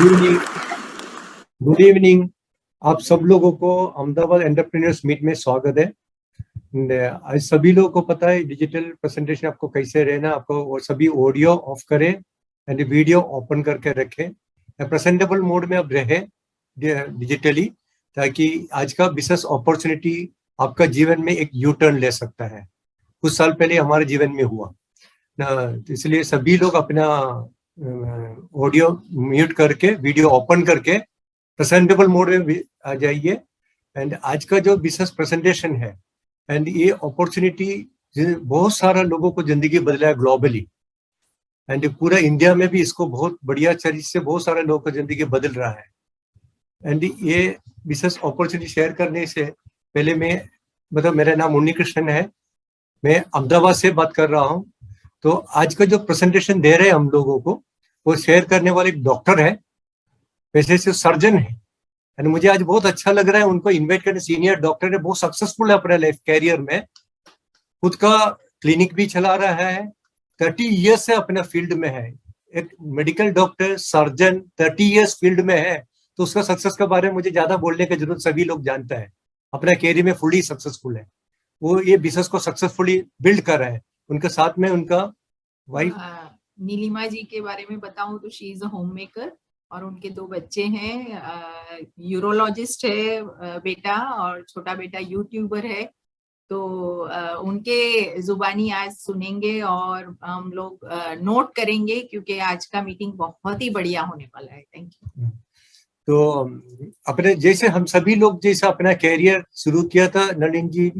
Good evening. आप सब लोगों को अहमदाबाद एंटरप्रेन्योर्स मीट में स्वागत है। आज सभी लोगों को पता है डिजिटल प्रेजेंटेशन आपको कैसे रहना, आपको वो सभी ऑडियो ऑफ करें एंड वीडियो ओपन करके रखें, प्रेजेंटेबल मोड में अब रहे डिजिटली, ताकि आज का बिजनेस अपॉर्चुनिटी आपका जीवन में एक यू टर्न ले सकता है। कुछ साल पहले हमारे जीवन में हुआ ना, इसलिए सभी लोग अपना ऑडियो म्यूट करके वीडियो ओपन करके प्रेजेंटेबल मोड में आ जाइए। एंड आज का जो बिजनेस प्रेजेंटेशन है एंड ये अपॉर्चुनिटी बहुत सारा लोगों को जिंदगी बदला है ग्लोबली, एंड पूरा इंडिया में भी इसको बहुत बढ़िया तरीके से बहुत सारे लोगों को जिंदगी बदल रहा है। एंड ये बिजनेस अपॉर्चुनिटी शेयर करने से पहले मेरा नाम उन्नी कृष्णन है, मैं अहमदाबाद से बात कर रहा हूँ। तो आज का जो प्रेजेंटेशन दे रहे हैं हम लोगों को, वो शेयर करने वाले एक डॉक्टर है, वैसे से सर्जन है, एंड मुझे आज बहुत अच्छा लग रहा है उनको इन्वाइट करने। सीनियर डॉक्टर है, बहुत सक्सेसफुल है अपने लाइफ कैरियर में, खुद का क्लिनिक भी चला रहा है, 30 ईयर्स से अपने फील्ड में है। एक medical doctor surgeon 30 years field में है, तो उसका सक्सेस के बारे में मुझे ज्यादा बोलने की जरूरत, सभी लोग जानते हैं, अपना कैरियर में फुली सक्सेसफुल है। वो ये बिजनेस को सक्सेसफुली बिल्ड कर रहा है। उनके साथ में उनका वाइफ नीलिमा जी के बारे में बताऊं तो she is a home maker और उनके 2 बच्चे हैं। यूरोलॉजिस्ट है बेटा, और छोटा बेटा यूट्यूबर है। तो उनके जुबानी आज सुनेंगे और हम लोग नोट करेंगे, क्योंकि आज का मीटिंग बहुत ही बढ़िया होने वाला है। Thank you. तो अपने जैसे हम सभी लोग जैसे अपना कैरियर शुरू किया था, नलिन जी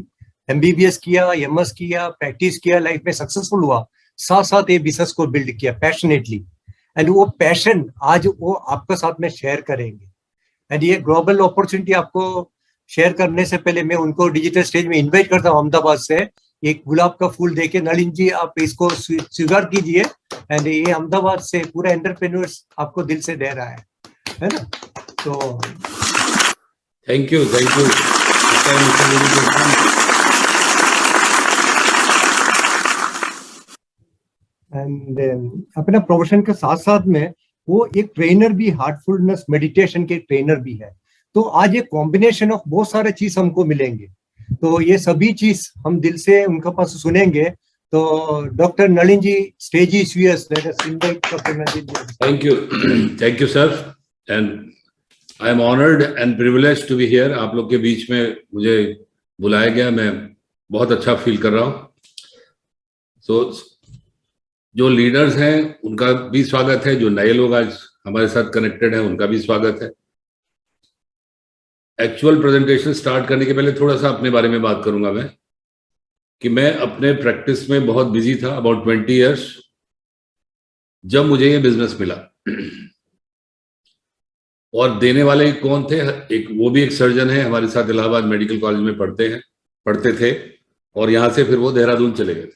MBBS किया, MS किया, प्रैक्टिस किया, लाइफ में सक्सेसफुल हुआ, साथ साथ ये बिजनेस को बिल्ड किया पैशनेटली, एंड वो पैशन आज वो आपके साथ में शेयर करेंगे। एंड ये ग्लोबल अपॉर्चुनिटी आपको शेयर करने से पहले मैं उनको डिजिटल स्टेज में इनवाइट करता हूँ। अहमदाबाद से एक गुलाब का फूल देके, नलिन जी आप इसको स्वीकार कीजिए। एंड ये अहमदाबाद से पूरा एंटरप्रेन्योर्स आपको दिल से दे रहा है ना। तो थैंक यू। एंड अपना प्रोफेशन के साथ साथ में वो एक ट्रेनर भी, हार्टफुलनेस मेडिटेशन के ट्रेनर भी है। तो आज एक कॉम्बिनेशन ऑफ बहुत सारे चीज हमको मिलेंगे, तो ये सभी चीज हम दिल से उनके पास सुनेंगे। तो doctor Nalin ji, stage is yours. Let us invite doctor Nalin ji. Thank you sir, and I am honoured and privileged to be here. आप लोग के बीच में मुझे बुलाया गया, मैं बहुत अच्छा फील कर रहा हूँ। सो जो लीडर्स हैं उनका भी स्वागत है, जो नए लोग आज हमारे साथ कनेक्टेड हैं उनका भी स्वागत है। एक्चुअल प्रेजेंटेशन स्टार्ट करने के पहले थोड़ा सा अपने बारे में बात करूंगा मैं, कि मैं अपने प्रैक्टिस में बहुत बिजी था, अबाउट 20 इयर्स, जब मुझे ये बिजनेस मिला। और देने वाले कौन थे? वो भी एक सर्जन है, हमारे साथ इलाहाबाद मेडिकल कॉलेज में पढ़ते थे, और यहाँ से फिर वो देहरादून चले गए।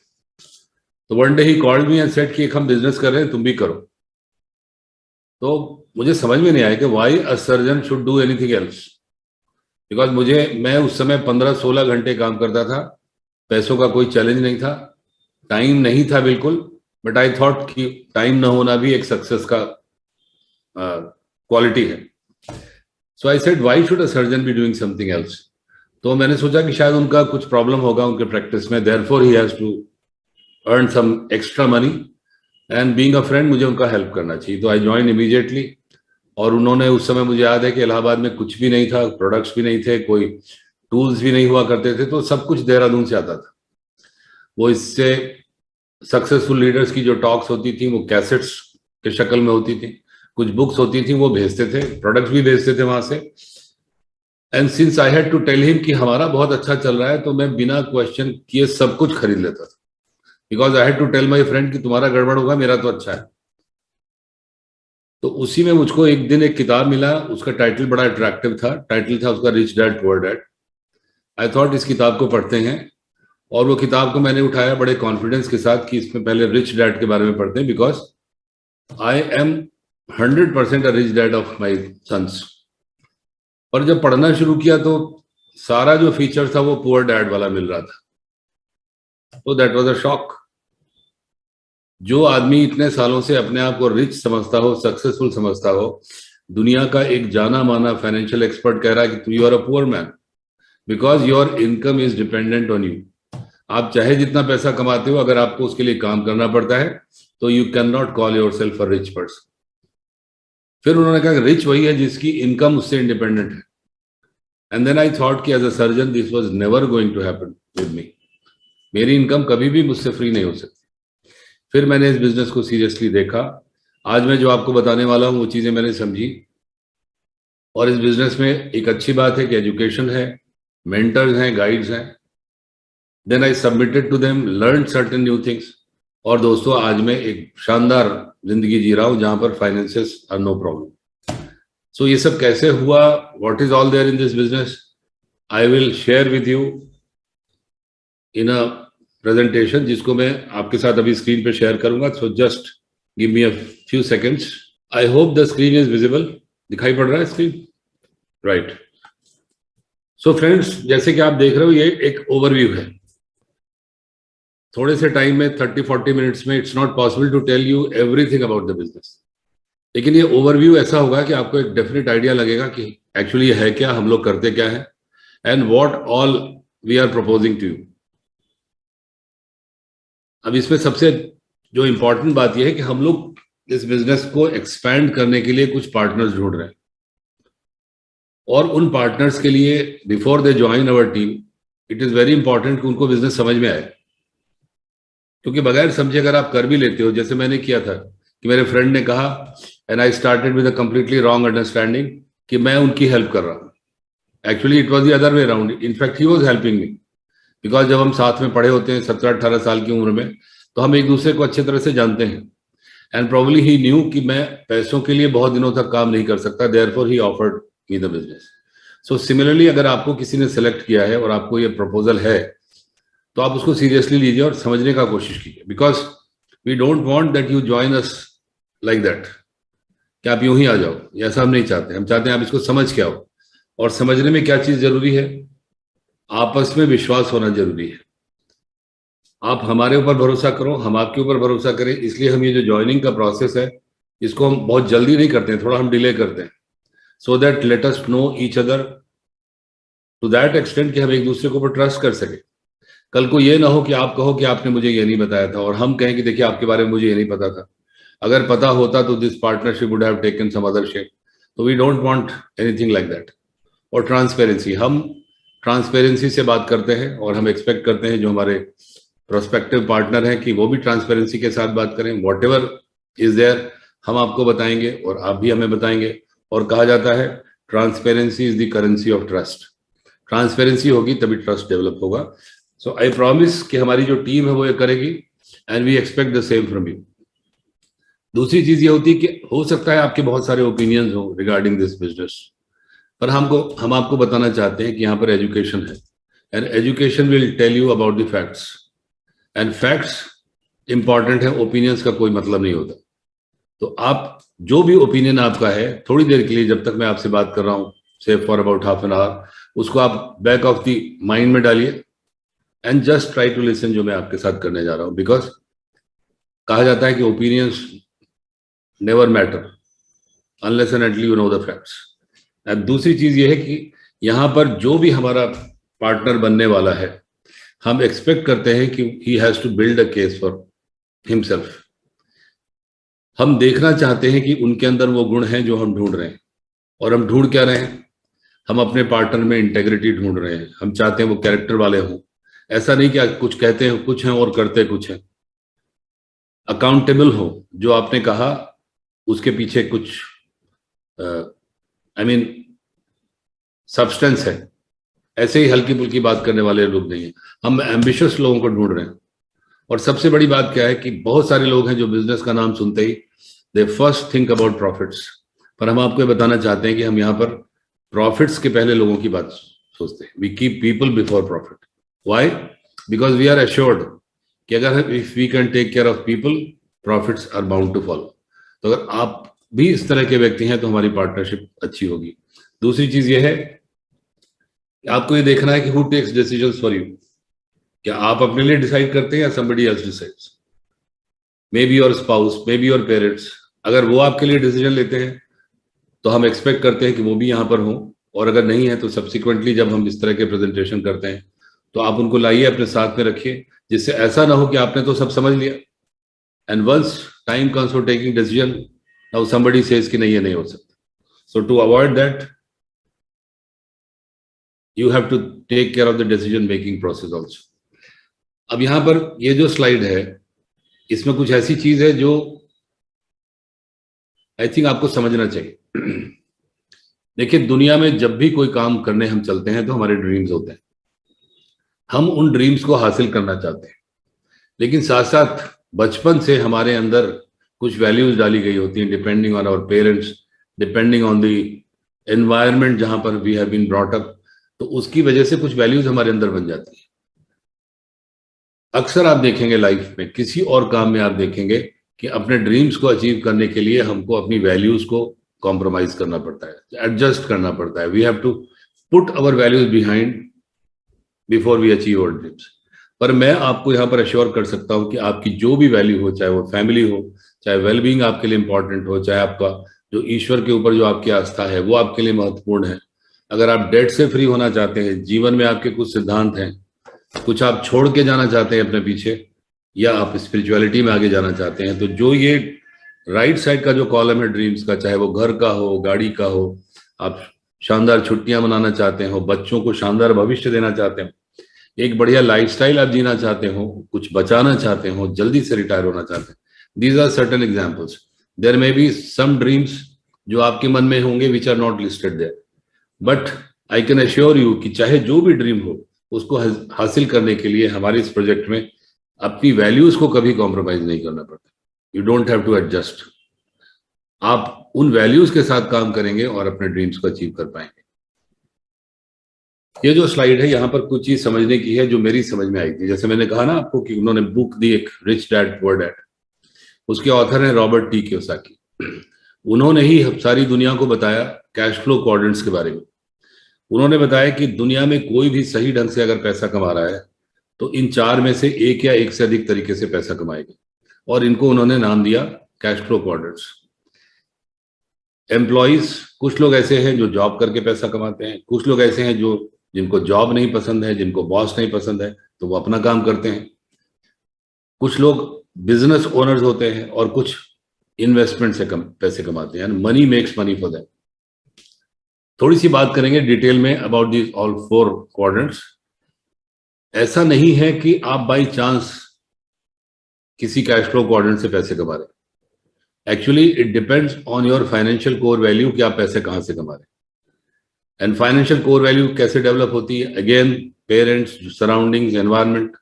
तो one day he called me and said कि हम बिजनेस कर रहे हैं, तुम भी करो। तो मुझे समझ में नहीं आया कि why a surgeon should do anything else, because मैं उस समय 15-16 घंटे काम करता था, पैसों का कोई चैलेंज नहीं था, टाइम नहीं था बिल्कुल, बट आई थॉट कि टाइम ना होना भी एक सक्सेस का क्वालिटी है। So I said why should a surgeon be doing something else. तो मैंने सोचा कि शायद उनका कुछ प्रॉब्लम होगा उनके प्रैक्टिस में, therefore he has to earn some extra money, and being a friend मुझे उनका हेल्प करना चाहिए। तो आई ज्वाइन इमीडिएटली। और उन्होंने, उस समय मुझे याद है कि इलाहाबाद में कुछ भी नहीं था, प्रोडक्ट्स भी नहीं थे, कोई टूल्स भी नहीं हुआ करते थे, तो सब कुछ देहरादून से आता था। वो इससे सक्सेसफुल लीडर्स की जो टॉक्स होती थी वो कैसेट्स के शक्ल में होती थी, कुछ बुक्स होती थी, वो भेजते थे, प्रोडक्ट्स भी भेजते थे वहां से। And since I had to tell him कि हमारा बहुत अच्छा चल रहा है, तो मैं बिना क्वेश्चन किए सब कुछ खरीद लेता था, because I had to tell my friend कि तुम्हारा गड़बड़ होगा, मेरा तो अच्छा है। तो उसी में मुझको एक दिन एक किताब मिला, उसका टाइटल बड़ा अट्रैक्टिव था, टाइटल था उसका rich dad poor dad. I thought इस किताब को पढ़ते हैं, और वो किताब को मैंने उठाया बड़े कॉन्फिडेंस के साथ कि इसमें पहले रिच डैड के बारे में पढ़ते हैं, because I am 100% a rich dad of my sons. और जब पढ़ना शुरू किया तो सारा जो फीचर था वो पुअर डैड वाला मिल रहा था, तो दैट वाज अ शॉक। जो आदमी इतने सालों से अपने आप को रिच समझता हो, सक्सेसफुल समझता हो, दुनिया का एक जाना माना फाइनेंशियल एक्सपर्ट कह रहा है कि you are a poor man because your income is dependent on you. आप चाहे जितना पैसा कमाते हो, अगर आपको उसके लिए काम करना पड़ता है तो you can not call your self a rich person. फिर उन्होंने कहा रिच वही है जिसकी इनकम उससे इंडिपेंडेंट है। एंड देन आई थॉट कि as a surgeon this was never going to happen with me. मेरी इनकम कभी भी मुझसे फ्री नहीं हो सकती। फिर मैंने इस बिजनेस को सीरियसली देखा। आज मैं जो आपको बताने वाला हूं वो चीजें मैंने समझी, और इस बिजनेस में एक अच्छी बात है कि एजुकेशन है, मेंटर्स हैं, गाइड्स हैं। Then I submitted to them, learn certain new things. और दोस्तों आज मैं एक शानदार जिंदगी जी रहा हूं जहां पर finances are no problem. So ये सब कैसे हुआ, what is all there in this business, I will share with you in a presentation जिसको मैं आपके साथ अभी स्क्रीन पे शेयर करूंगा। So just give me a few seconds. I hope the screen is visible. दिखाई पड़ रहा है स्क्रीन? राइट। सो फ्रेंड्स, जैसे कि आप देख रहे हो ये एक ओवरव्यू है। थोड़े से टाइम में 30-40 मिनट्स में it's not possible to tell you everything about the business, लेकिन ये ओवरव्यू ऐसा होगा कि आपको एक डेफिनेट आइडिया लगेगा कि एक्चुअली ये है क्या, हम लोग करते क्या है, and what all we are proposing to you. अब इसमें सबसे जो इंपॉर्टेंट बात यह है कि हम लोग इस बिजनेस को एक्सपैंड करने के लिए कुछ पार्टनर्स ढूंढ रहे हैं, और उन पार्टनर्स के लिए before they join our team it is very important कि उनको बिजनेस समझ में आए। क्योंकि बगैर समझे अगर आप कर भी लेते हो, जैसे मैंने किया था कि मेरे फ्रेंड ने कहा and I started with a completely wrong understanding कि मैं उनकी हेल्प कर रहा हूँ। Actually it was the other way around. In fact he was helping me, because जब हम साथ में पढ़े होते हैं 17-18 साल की उम्र में, तो हम एक दूसरे को अच्छे तरह से जानते हैं। एंड प्रोबेबली ही न्यू कि मैं पैसों के लिए बहुत दिनों तक काम नहीं कर सकता, therefore he offered me the business. So similarly अगर आपको किसी ने सेलेक्ट किया है और आपको ये प्रपोजल है तो आप उसको सीरियसली लीजिए और समझने का कोशिश कीजिए, because we don't want that you join us like that, कि आप यूं ही आ जाओ। ऐसा हम नहीं चाहते। हम चाहते हैं आप इसको समझ के आओ। और समझने में क्या चीज जरूरी है, आपस में विश्वास होना जरूरी है। आप हमारे ऊपर भरोसा करो, हम आपके ऊपर भरोसा करें। इसलिए हम ये जो ज्वाइनिंग का प्रोसेस है इसको हम बहुत जल्दी नहीं करते हैं, थोड़ा हम डिले करते हैं, so that let us know each other to that extent कि हम एक दूसरे के ऊपर ट्रस्ट कर सके। कल को ये ना हो कि आप कहो कि आपने मुझे ये नहीं बताया था, और हम कहें कि देखिए आपके बारे में मुझे ये नहीं पता था। अगर पता होता तो this partnership would have taken some other shape. तो we don't want anything like that. और ट्रांसपेरेंसी, हम ट्रांसपेरेंसी से बात करते हैं और हम एक्सपेक्ट करते हैं जो हमारे प्रोस्पेक्टिव पार्टनर हैं कि वो भी ट्रांसपेरेंसी के साथ बात करें। वॉट एवर इज देयर हम आपको बताएंगे और आप भी हमें बताएंगे। और कहा जाता है transparency is the currency of trust. Transparency होगी तभी ट्रस्ट डेवलप होगा। सो आई प्रॉमिस कि हमारी जो टीम है वो ये करेगी, and we expect the same from you. दूसरी चीज ये होती है कि हो सकता है आपके बहुत सारे ओपिनियंस हो रिगार्डिंग दिस बिजनेस, पर हम आपको बताना चाहते हैं कि यहाँ पर एजुकेशन है, and education will tell you about the facts, and facts important है, ओपिनियंस का कोई मतलब नहीं होता। तो आप जो भी ओपिनियन आपका है, थोड़ी देर के लिए जब तक मैं आपसे बात कर रहा हूँ, say for about half an hour, उसको आप बैक ऑफ द माइंड में डालिए and just try to listen जो मैं आपके साथ करने जा रहा हूँ। बिकॉज कहा जाता है कि opinions never matter unless and until you know the facts. And दूसरी चीज ये है कि यहाँ पर जो भी हमारा पार्टनर बनने वाला है, हम एक्सपेक्ट करते हैं कि he has to build a case for himself. हम देखना चाहते हैं कि उनके अंदर वो गुण हैं जो हम ढूंढ रहे हैं। और हम ढूंढ क्या रहे हैं, हम अपने पार्टनर में इंटेग्रिटी ढूंढ रहे हैं। हम चाहते हैं वो कैरेक्टर वाले हों, ऐसा नहीं कि कुछ कहते हैं कुछ हैं और करते कुछ हैं। अकाउंटेबल हो, जो आपने कहा उसके पीछे कुछ सब्सटेंस है। ऐसे ही हल्की फुल्की बात करने वाले लोग नहीं है। हम एम्बिशियस लोगों को ढूंढ रहे हैं। और सबसे बड़ी बात क्या है कि बहुत सारे लोग हैं जो बिजनेस का नाम सुनते ही दे फर्स्ट थिंक अबाउट प्रॉफिट्स, पर हम आपको ये बताना चाहते हैं कि हम यहाँ पर प्रॉफिट्स के पहले लोगों की बात सोचते हैं। We keep people before profit. Why? Because we are assured कि अगर if we can take care of people, profits are bound to follow. तो अगर आप भी इस तरह के व्यक्ति हैं तो हमारी पार्टनरशिप अच्छी होगी। दूसरी चीज ये है कि आपको ये देखना है कि who takes decisions for you. क्या आप अपने लिए डिसाइड करते हैं या somebody else decides? May be your spouse, may be your parents. अगर वो आपके लिए डिसीजन लेते हैं तो हम एक्सपेक्ट करते हैं कि वो भी यहाँ पर हों, और अगर नहीं है तो सब्सिक्वेंटली जब हम इस तरह के प्रेजेंटेशन करते हैं तो आप उनको लाइए, अपने साथ में रखिए, जिससे ऐसा ना हो कि आपने तो सब समझ लिया and once time comes for taking decision now somebody says कि नहीं ये नहीं हो सकता. So to avoid that you have to take care of the decision making process also. अब यहां पर ये जो स्लाइड है इसमें कुछ ऐसी चीज है जो आई थिंक आपको समझना चाहिए. देखिए, दुनिया में जब भी कोई काम करने हम चलते हैं तो हमारे ड्रीम्स होते हैं, हम उन ड्रीम्स को हासिल करना चाहते हैं, लेकिन साथ साथ बचपन से हमारे अंदर कुछ वैल्यूज डाली गई होती हैं, depending on our parents, depending on the environment जहां पर we have been brought up, तो उसकी वजह से कुछ वैल्यूज हमारे अंदर बन जाती है. अक्सर आप देखेंगे लाइफ में, किसी और काम में आप देखेंगे कि अपने ड्रीम्स को अचीव करने के लिए हमको अपनी वैल्यूज को कॉम्प्रोमाइज करना पड़ता है, एडजस्ट करना पड़ता है. We have to put our values behind before we achieve our dreams. पर मैं आपको यहाँ पर अश्योर कर सकता हूँ कि आपकी जो भी वैल्यू हो, चाहे वो फैमिली हो, चाहे वेलबींग आपके लिए इंपॉर्टेंट हो, चाहे आपका जो ईश्वर के ऊपर जो आपकी आस्था है वो आपके लिए महत्वपूर्ण है, अगर आप डेट से फ्री होना चाहते हैं, जीवन में आपके कुछ सिद्धांत हैं, कुछ आप छोड़ के जाना चाहते हैं अपने पीछे, या आप स्पिरिचुअलिटी में आगे जाना चाहते हैं, तो जो ये राइट साइड का जो कॉलम है ड्रीम्स का, चाहे वो घर का हो, गाड़ी का हो, आप शानदार छुट्टियां मनाना चाहते हो, बच्चों को शानदार भविष्य देना चाहते हो, एक बढ़िया लाइफस्टाइल आप जीना चाहते हो, कुछ बचाना चाहते हो, जल्दी से रिटायर होना चाहते हैं, these are certain examples. There may be some dreams जो आपके मन में होंगे which are not listed there, but I can assure you कि चाहे जो भी ड्रीम हो उसको हासिल करने के लिए हमारे इस प्रोजेक्ट में अपनी वैल्यूज को कभी कॉम्प्रोमाइज नहीं करना पड़ता. You don't have to adjust. आप उन वैल्यूज के साथ काम करेंगे और अपने ड्रीम्स को अचीव कर पाएंगे. ये जो स्लाइड है यहाँ पर कुछ चीज समझने की है जो मेरी समझ में आई थी. जैसे मैंने कहा ना आपको कि उन्होंने बुक दी एक रिच डैड पुअर डैड, उसके ऑथर हैं रॉबर्ट टी कियोसाकी. उन्होंने ही सारी दुनिया को बताया कैश फ्लो क्वाड्रेंट्स के बारे में. उन्होंने बताया कि दुनिया में कोई भी सही ढंग से अगर पैसा कमा रहा है तो इन चार में से एक या एक से अधिक तरीके से पैसा कमाएगा, और इनको उन्होंने नाम दिया कैश फ्लो क्वाड्रेंट्स. एम्प्लॉइज, कुछ लोग ऐसे हैं जो जॉब करके पैसा कमाते हैं, कुछ लोग ऐसे हैं जो जिनको जॉब नहीं पसंद है, जिनको बॉस नहीं पसंद है, तो वो अपना काम करते हैं. कुछ लोग बिजनेस ओनर्स होते हैं और कुछ इन्वेस्टमेंट से पैसे कमाते हैं. Money makes money for them. थोड़ी सी बात करेंगे डिटेल में अबाउट दिस ऑल 4 क्वाड्रेंट्स. ऐसा नहीं है कि आप बाय चांस किसी कैश फ्लो क्वाड्रेंट से पैसे कमा रहे. Actually it depends on your financial core value कि आप पैसे कहां से कमा रहे. एंड फाइनेंशियल कोर वैल्यू कैसे डेवलप होती है? Again parents, surroundings, environment.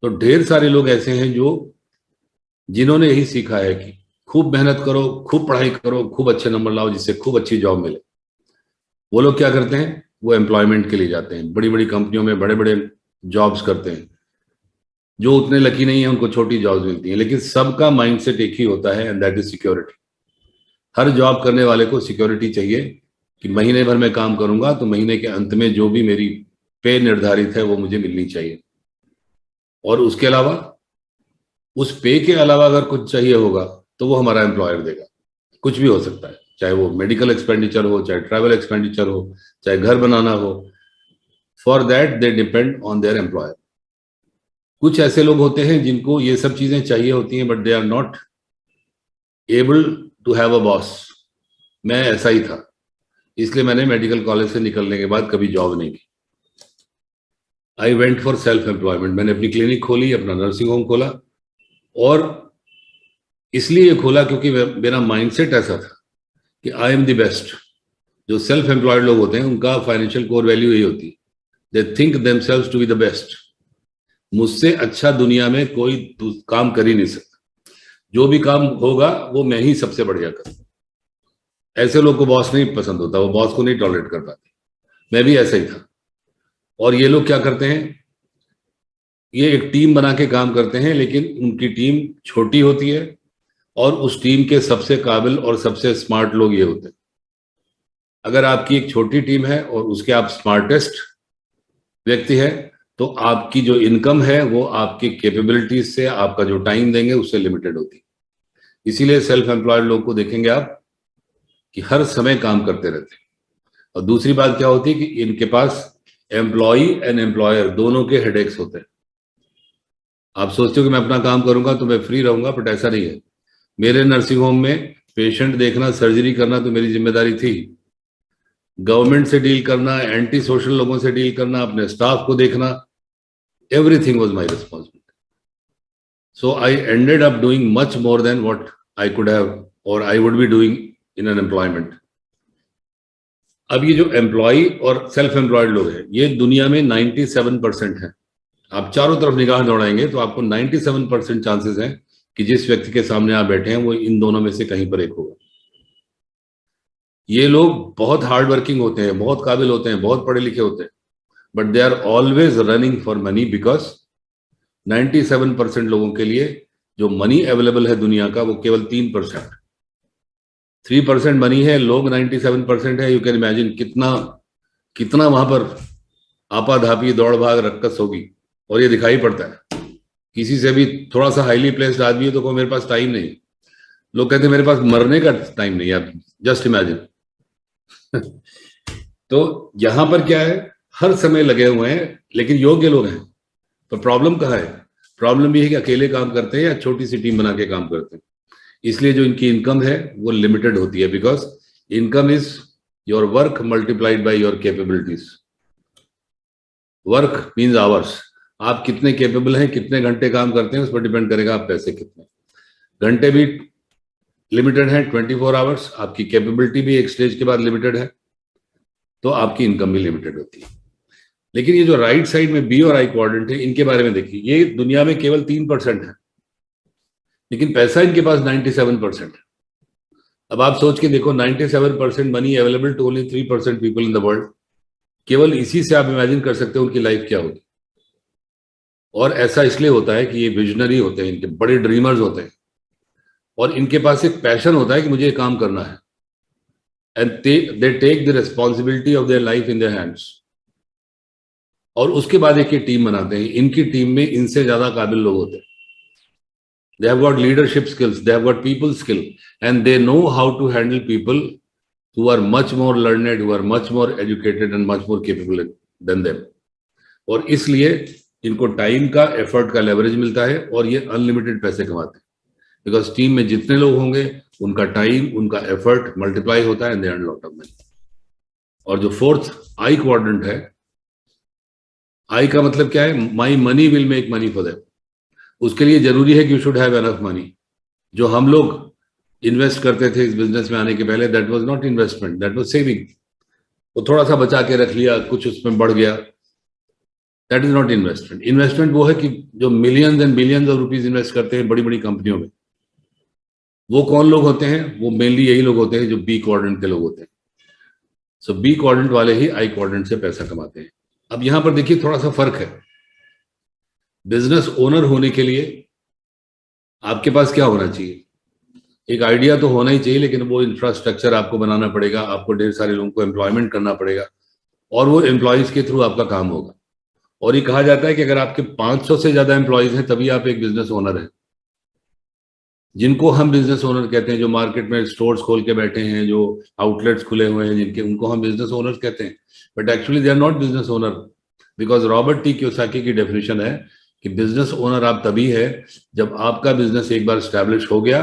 तो ढेर सारे लोग ऐसे हैं जिन्होंने यही सीखा है कि खूब मेहनत करो, खूब पढ़ाई करो, खूब अच्छे नंबर लाओ जिससे खूब अच्छी जॉब मिले. वो लोग क्या करते हैं? वो एम्प्लॉयमेंट के लिए जाते हैं, बड़ी बड़ी कंपनियों में बड़े बड़े जॉब्स करते हैं. जो उतने लकी नहीं है उनको छोटी जॉब्स मिलती हैं, लेकिन सबका माइंडसेट एक ही होता है, and that is security. Her job करने वाले को सिक्योरिटी चाहिए कि महीने भर में काम करूंगा तो महीने के अंत में जो भी मेरी पे निर्धारित है वो मुझे मिलनी चाहिए. और उसके अलावा, उस पे के अलावा अगर कुछ चाहिए होगा तो वो हमारा एम्प्लॉयर देगा. कुछ भी हो सकता है, चाहे वो मेडिकल एक्सपेंडिचर हो, चाहे ट्रैवल एक्सपेंडिचर हो, चाहे घर बनाना हो. For that they depend on their employer. कुछ ऐसे लोग होते हैं जिनको ये सब चीजें चाहिए होती हैं, but they are not able to have a boss. मैं ऐसा ही था, इसलिए मैंने मेडिकल कॉलेज से निकलने के बाद कभी जॉब नहीं की. I went for self employment. मैंने अपनी क्लिनिक खोली, अपना नर्सिंग होम खोला, और इसलिए खोला क्योंकि मेरा माइंडसेट ऐसा था कि आई एम द बेस्ट. जो सेल्फ एम्प्लॉयड लोग होते हैं उनका फाइनेंशियल कोर वैल्यू यही होती है, they think themselves to be the best. मुझसे अच्छा दुनिया में कोई काम कर ही नहीं सकता. जो भी काम होगा वो मैं ही सबसे बढ़िया करूँ. ऐसे लोग को बॉस नहीं पसंद होता, वो बॉस को नहीं टॉलरेट कर पाते. मैं भी ऐसा ही था. और ये लोग क्या करते हैं? ये एक टीम बना के काम करते हैं, लेकिन उनकी टीम छोटी होती है और उस टीम के सबसे काबिल और सबसे स्मार्ट लोग ये होते हैं. अगर आपकी एक छोटी टीम है और उसके आप स्मार्टेस्ट व्यक्ति है, तो आपकी जो इनकम है वो आपकी कैपेबिलिटीज से, आपका जो टाइम देंगे उससे लिमिटेड होती है. इसीलिए सेल्फ एम्प्लॉयड लोग को देखेंगे आप, कि हर समय काम करते रहते हैं। और दूसरी बात क्या होती है कि इनके पास एम्प्लॉय एंड एम्प्लॉयर दोनों के हेडेक्स होते हैं। आप सोचते हो कि मैं अपना काम करूंगा तो मैं फ्री रहूंगा, बट ऐसा नहीं है। मेरे नर्सिंग होम में पेशेंट देखना, सर्जरी करना तो मेरी जिम्मेदारी थी। गवर्नमेंट से डील करना, एंटी सोशल लोगों से डील करना, अपने स्टाफ को देखना, everything was my responsibility. So I ended up doing much more than what I could have or I would be doing in an employment. अब ये जो एम्प्लॉय और सेल्फ एम्प्लॉयड लोग हैं, ये दुनिया में 97% है. आप चारों तरफ निगाह दौड़ाएंगे तो आपको 97% चांसेस हैं कि जिस व्यक्ति के सामने आप बैठे हैं वो इन दोनों में से कहीं पर एक होगा. ये लोग बहुत हार्ड वर्किंग होते हैं, बहुत काबिल होते हैं, बहुत पढ़े लिखे होते हैं, but they are always running for money, because 97% लोगों के लिए जो मनी अवेलेबल है दुनिया का वो केवल 3%. 3% मनी है, लोग 97% है. यू कैन इमेजिन कितना वहां पर आपाधापी दौड़ भाग रक्कस होगी. और ये दिखाई पड़ता है. किसी से भी थोड़ा सा हाईली प्लेस्ड आदमी है तो को मेरे पास टाइम नहीं. लोग कहते हैं मेरे पास मरने का टाइम नहीं. आप जस्ट इमेजिन. तो यहां पर क्या है, हर समय लगे हुए हैं लेकिन योग्य लोग हैं. तो प्रॉब्लम कहाँ है? प्रॉब्लम ये है कि अकेले काम करते हैं या छोटी सी टीम बना के काम करते हैं. इसलिए जो इनकी इनकम है वो लिमिटेड होती है, because income is your work multiplied by your capabilities. Work means hours. आप कितने कैपेबल हैं, कितने घंटे काम करते हैं, उस पर डिपेंड करेगा आप पैसे कितने. घंटे भी लिमिटेड है, 24 आवर्स. आपकी कैपेबिलिटी भी एक स्टेज के बाद लिमिटेड है, तो आपकी इनकम भी लिमिटेड होती है. लेकिन ये जो राइट साइड में बी और आई क्वाड्रेंट है, इनके बारे में देखिए. ये दुनिया में केवल 3% है, लेकिन पैसा इनके पास 97% है. अब आप सोच के देखो, 97% money available to only 3% people in the world. केवल इसी से आप इमेजिन कर सकते हो उनकी लाइफ क्या होगी. और ऐसा इसलिए होता है कि ये विजनरी होते हैं, इनके बड़े ड्रीमर्स होते हैं, और इनके पास एक पैशन होता है कि मुझे ये काम करना है. And they take the responsibility of their life in their hands. और उसके बाद एक ये टीम बनाते हैं. इनकी टीम में इनसे ज्यादा काबिल लोग होते हैं. They have got leadership skills, they have got people skill, and they know how to handle people who are much more learned, who are much more educated and much more capable than them. और इसलिए इनको time का, effort का leverage मिलता है और ये unlimited पैसे कमाते हैं. बिकॉज टीम में जितने लोग होंगे उनका टाइम, उनका एफर्ट मल्टीप्लाई होता है, and they earn lot of money. और जो फोर्थ आई क्वाड्रेंट है, आई का मतलब क्या है? My money will make money for them. उसके लिए जरूरी है कि you should have enough money. जो हम लोग इन्वेस्ट करते थे इस बिजनेस में आने के पहले, that was not investment, that was saving. वो थोड़ा सा बचा के रख लिया, कुछ उसमें बढ़ गया, that is not investment. Investment वो है कि जो millions and billions of rupees invest करते हैं बड़ी बड़ी कंपनियों में. वो कौन लोग होते हैं? वो मेनली यही लोग होते हैं जो बी क्वाड्रेंट के लोग होते हैं. सो बी क्वाड्रेंट वाले ही आई क्वाड्रेंट से पैसा कमाते हैं. अब यहां पर देखिए थोड़ा सा फर्क है. बिजनेस ओनर होने के लिए आपके पास क्या होना चाहिए? एक आइडिया तो होना ही चाहिए, लेकिन वो इंफ्रास्ट्रक्चर आपको बनाना पड़ेगा, आपको ढेर सारे लोगों को एम्प्लॉयमेंट करना पड़ेगा, और वो एम्प्लॉयज के थ्रू आपका काम होगा. और ये कहा जाता है कि अगर आपके 500 से ज्यादा एम्प्लॉयज हैं तभी आप एक बिजनेस ओनर हैं. जिनको हम बिजनेस ओनर कहते हैं, जो मार्केट में स्टोर्स खोल के बैठे हैं, जो आउटलेट्स खुले हुए हैं जिनके, उनको हम बिजनेस ओनर कहते हैं. But actually they are not business owner, because Robert T Kiyosaki की डेफिनेशन है कि बिजनेस ओनर आप तभी है जब आपका बिजनेस एक बार स्टैब्लिश हो गया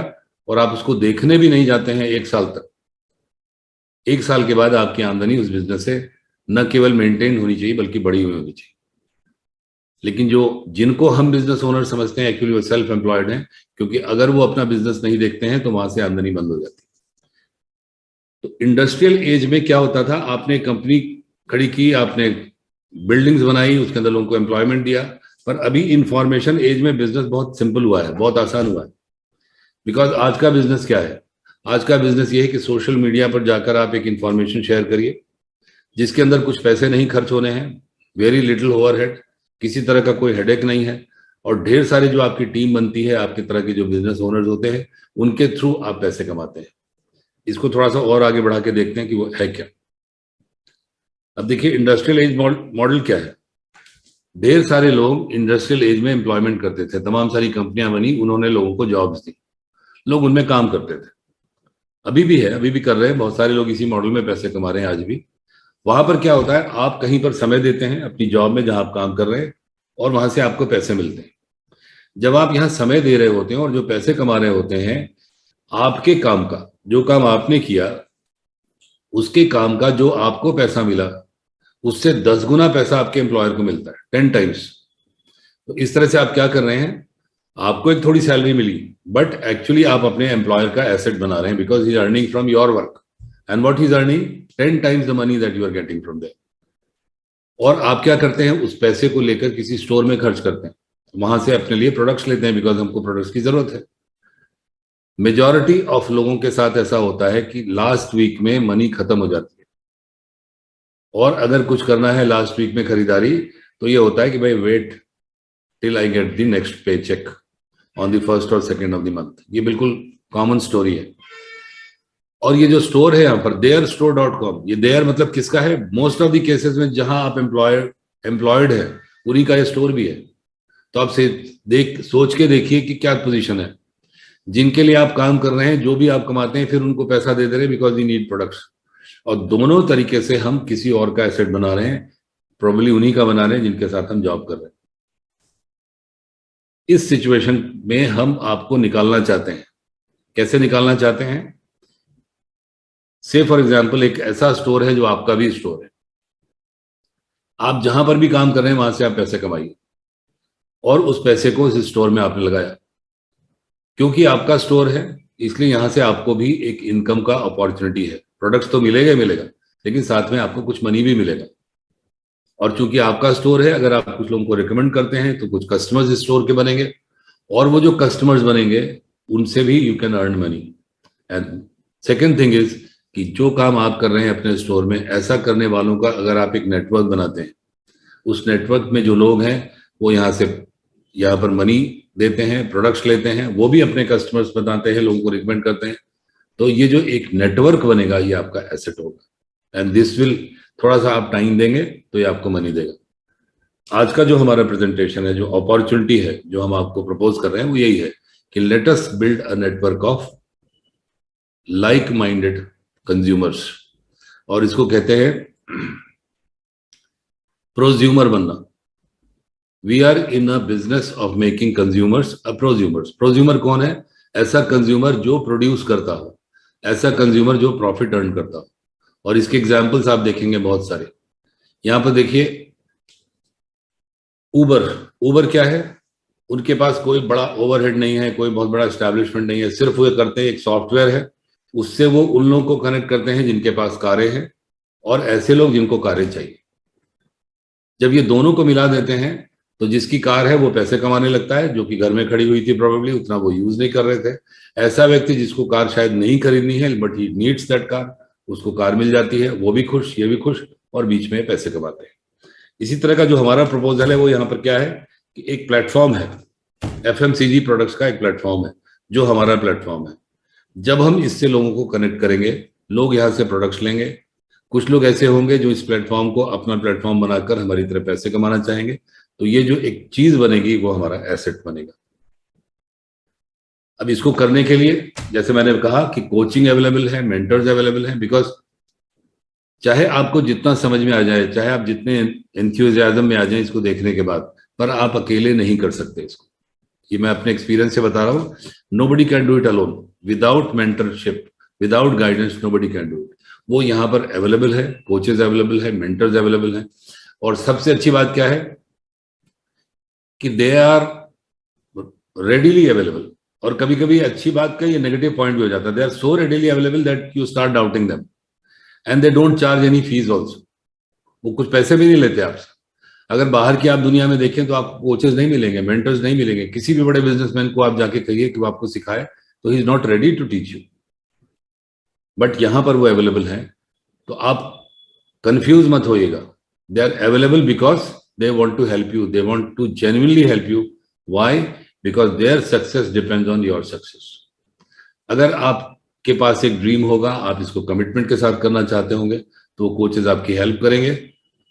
और आप उसको देखने भी नहीं जाते हैं 1 साल तक. 1 साल के बाद आपकी आमदनी उस बिजनेस से न केवल मेंटेन होनी चाहिए बल्कि बढ़ी हुई होनी चाहिए. लेकिन जिनको हम बिजनेस ओनर समझते हैं, एक्चुअली वो सेल्फ एम्प्लॉयड हैं, क्योंकि अगर वो अपना बिजनेस नहीं देखते हैं तो वहां से आमदनी बंद हो जाती है. तो इंडस्ट्रियल एज में क्या होता था? आपने कंपनी खड़ी की, आपने बिल्डिंग्स बनाई, उसके अंदर लोगों को एम्प्लॉयमेंट दिया. पर अभी इंफॉर्मेशन एज में बिजनेस बहुत सिंपल हुआ है, बहुत आसान हुआ है. बिकॉज आज का बिजनेस क्या है? आज का बिजनेस ये है कि सोशल मीडिया पर जाकर आप एक इंफॉर्मेशन शेयर करिए जिसके अंदर कुछ पैसे नहीं खर्च होने हैं, वेरी लिटिल ओवरहेड, किसी तरह का कोई हेडेक नहीं है, और ढेर सारे जो आपकी टीम बनती है, आपकी तरह के जो बिजनेस ओनर्स होते हैं, उनके थ्रू आप पैसे कमाते हैं. इसको थोड़ा सा और आगे बढ़ा के देखते हैं कि वो है क्या. अब देखिए इंडस्ट्रियल एज मॉडल क्या है. ढेर सारे लोग इंडस्ट्रियल एज में एम्प्लॉयमेंट करते थे, तमाम सारी कंपनियां बनी, उन्होंने लोगों को जॉब्स दी, लोग उनमें काम करते थे. अभी भी है, अभी भी कर रहे हैं, बहुत सारे लोग इसी मॉडल में पैसे कमा रहे हैं आज भी। वहां पर क्या होता है, आप कहीं पर समय देते हैं अपनी जॉब में जहां आप काम कर रहे हैं, और वहां से आपको पैसे मिलते हैं। जब आप यहाँ समय दे रहे होते हैं और जो पैसे कमा रहे होते हैं, आपके काम का, जो काम आपने किया, उसके काम का जो आपको पैसा मिला, उससे 10 गुना पैसा आपके एम्प्लॉयर को मिलता है, 10 टाइम्स। तो इस तरह से आप क्या कर रहे हैं, आपको एक थोड़ी सैलरी मिली, बट एक्चुअली आप अपने एम्प्लॉयर का एसेट बना रहे हैं, because he is earning from your work, and what he is earning 10 times the money that you are getting from there. और आप क्या करते हैं, उस पैसे को लेकर किसी स्टोर में खर्च करते हैं, वहां से अपने लिए प्रोडक्ट्स लेते हैं, बिकॉज हमको प्रोडक्ट्स की जरूरत है। मेजॉरिटी ऑफ लोगों के साथ ऐसा होता है कि लास्ट वीक में मनी खत्म हो जाती है, और अगर कुछ करना है लास्ट वीक में खरीदारी, तो ये होता है कि भाई wait till I get the next pay cheque on the first और सेकेंड ऑफ द मंथ। ये बिल्कुल कॉमन स्टोरी है। और ये जो स्टोर है यहाँ पर theirstore.com, ये देयर मतलब किसका है, मोस्ट ऑफ द केसेस में जहां आप एम्प्लॉयड है उन्हीं का ये स्टोर भी है। तो आप सोच के देखिए कि क्या पोजीशन है। जिनके लिए आप काम कर रहे हैं, जो भी आप कमाते हैं, फिर उनको पैसा दे दे रहे हैं बिकॉज दी नीड प्रोडक्ट्स। और दोनों तरीके से हम किसी और का एसेट बना रहे हैं, प्रोबेबली उन्हीं का बना रहे हैं जिनके साथ हम जॉब कर रहे हैं। इस सिचुएशन में हम आपको निकालना चाहते हैं। कैसे निकालना चाहते हैं? से फॉर एग्जाम्पल एक ऐसा स्टोर है जो आपका भी स्टोर है, आप जहां पर भी काम कर रहे हैं वहां से आप पैसे कमाइए, और उस पैसे को इस स्टोर में आपने लगाया। क्योंकि आपका स्टोर है, इसलिए यहां से आपको भी एक इनकम का अपॉर्चुनिटी है। प्रोडक्ट्स तो मिलेगा ही मिलेगा, लेकिन साथ में आपको कुछ मनी भी मिलेगा। और चूंकि आपका स्टोर है, अगर आप कुछ लोगों को रिकमेंड करते हैं तो कुछ कस्टमर्स इस स्टोर के बनेंगे, और वो जो कस्टमर्स बनेंगे उनसे भी you can earn money. And second thing is कि जो काम आप कर रहे हैं अपने स्टोर में, ऐसा करने वालों का अगर आप एक नेटवर्क बनाते हैं, उस नेटवर्क में जो लोग हैं वो यहाँ पर मनी देते हैं, प्रोडक्ट्स लेते हैं, वो भी अपने कस्टमर्स बताते हैं, लोगों को रिकमेंड करते हैं, तो ये जो एक नेटवर्क बनेगा ये आपका एसेट होगा। एंड दिस विल, थोड़ा सा आप टाइम देंगे तो ये आपको मनी देगा। आज का जो हमारा प्रेजेंटेशन है, जो अपॉर्चुनिटी है जो हम आपको प्रपोज कर रहे हैं, वो यही है कि let us build a network of like minded consumers, और इसको कहते हैं प्रोज्यूमर बनना। We are in a business of making consumers a prosumers. Prosumer कौन है? ऐसा कंज्यूमर जो प्रोड्यूस करता हो, ऐसा कंज्यूमर जो प्रॉफिट अर्न करता हो। और इसके एग्जाम्पल्स आप देखेंगे बहुत सारे। यहां पर देखिए उबर क्या है? उनके पास कोई बड़ा ओवरहेड नहीं है, कोई बहुत बड़ा एस्टैब्लिशमेंट नहीं है, सिर्फ वो करते हैं, एक सॉफ्टवेयर है, उससे वो उन लोगों को कनेक्ट करते हैं जिनके पास कारें हैं, और ऐसे लोग जिनको कारें चाहिए। जब ये दोनों को मिला देते हैं तो जिसकी कार है वो पैसे कमाने लगता है, जो कि घर में खड़ी हुई थी प्रोबेबली, उतना वो यूज नहीं कर रहे थे। ऐसा व्यक्ति जिसको कार शायद नहीं खरीदनी है but he needs that car, उसको कार मिल जाती है, वो भी खुश, ये भी खुश, और बीच में पैसे कमाते हैं। इसी तरह का जो हमारा प्रपोजल है वो यहाँ पर क्या है कि एक प्लेटफॉर्म है, FMCG प्रोडक्ट्स का एक प्लेटफॉर्म है, जो हमारा प्लेटफॉर्म है। जब हम इससे लोगों को कनेक्ट करेंगे, लोग यहाँ से प्रोडक्ट्स लेंगे। कुछ लोग ऐसे होंगे जो इस प्लेटफॉर्म को अपना प्लेटफॉर्म बनाकर हमारी तरह पैसे कमाना चाहेंगे, तो ये जो एक चीज बनेगी वो हमारा एसेट बनेगा। अब इसको करने के लिए, जैसे मैंने कहा कि कोचिंग अवेलेबल है, मेंटर्स अवेलेबल हैं, बिकॉज चाहे आपको जितना समझ में आ जाए, चाहे आप जितने एंथुसियाज्म में आ जाए इसको देखने के बाद, पर आप अकेले नहीं कर सकते इसको। ये मैं अपने एक्सपीरियंस से बता रहा हूँ। Nobody can do it alone, without mentorship, without guidance, nobody can do it. वो यहाँ पर अवेलेबल है, कोचेज अवेलेबल है, मेंटर्स अवेलेबल हैं, और सबसे अच्छी बात क्या है कि दे आर रेडीली अवेलेबल। और कभी कभी अच्छी बात का ये नेगेटिव पॉइंट भी हो जाता है, they are so readily available that you start doubting them, and they don't charge any fees also. वो कुछ पैसे भी नहीं लेते आपसे। अगर बाहर की आप दुनिया में देखें तो आपको कोचेस नहीं मिलेंगे, मेंटर्स नहीं मिलेंगे। किसी भी बड़े बिजनेसमैन को आप जाके कहिए कि वो आपको सिखाए, तो he is not ready to teach you, but यहां पर वो अवेलेबल है। तो आप कंफ्यूज मत होइएगा, they are available because they want to help you, they want to genuinely help you. Why? Because their success depends on your success. अगर आपके पास एक ड्रीम होगा, आप इसको कमिटमेंट के साथ करना चाहते होंगे, तो कोचेस आपकी हेल्प करेंगे,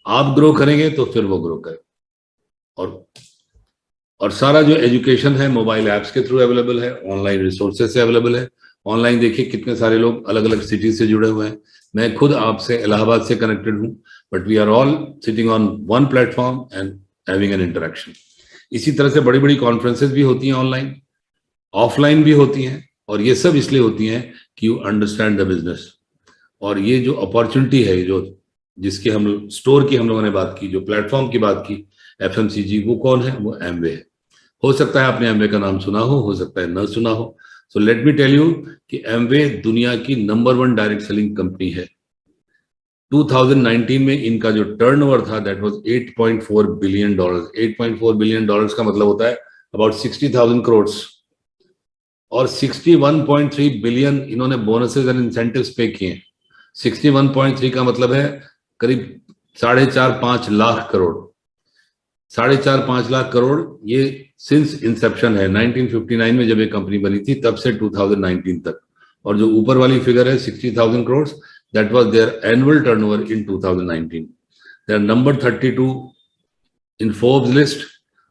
आप ग्रो करेंगे तो फिर वो ग्रो करें। और सारा जो एजुकेशन है मोबाइल ऐप्स के थ्रू अवेलेबल है, ऑनलाइन रिसोर्सेज से अवेलेबल है, ऑनलाइन देखिए कितने सारे लोग अलग अलग सिटी से जुड़े हुए हैं। मैं खुद आपसे इलाहाबाद से कनेक्टेड हूँ, but we are all sitting on one platform and having an interaction. इसी तरह से बड़ी बड़ी कॉन्फ्रेंसेस भी होती हैं ऑनलाइन, ऑफलाइन भी होती हैं, और ये सब इसलिए होती हैं कि यू अंडरस्टैंड द बिजनेस। और ये जो अपॉर्चुनिटी है, जो जिसकी हम स्टोर की हम लोगों ने बात की, जो प्लेटफॉर्म की बात की FMCG, वो कौन है? वो एमवे है। हो सकता है आपने एमवे का नाम सुना हो सकता है न सुना हो। So let me tell you कि एमवे दुनिया की नंबर 1 डायरेक्ट सेलिंग कंपनी है। 2019 में इनका जो टर्नओवर था दैट वाज $8.4 बिलियन। $8.4 बिलियन का मतलब होता है अबाउट 60,000 करोड़, और 61.3 बिलियन इन्होंने बोनसेस एंड इंसेंटिव्स पे किए। 61.3 का मतलब है करीब 4.5 लाख करोड़। 4.5 लाख करोड़ ये सिंस इंसेप्शन है। 1959 में जब ये कंपनी बनी थी तब से 2019 तक। और जो ऊपर वाली फिगर है 60,000 crore, that was their annual turnover in 2019। They are number 32 in Forbes list,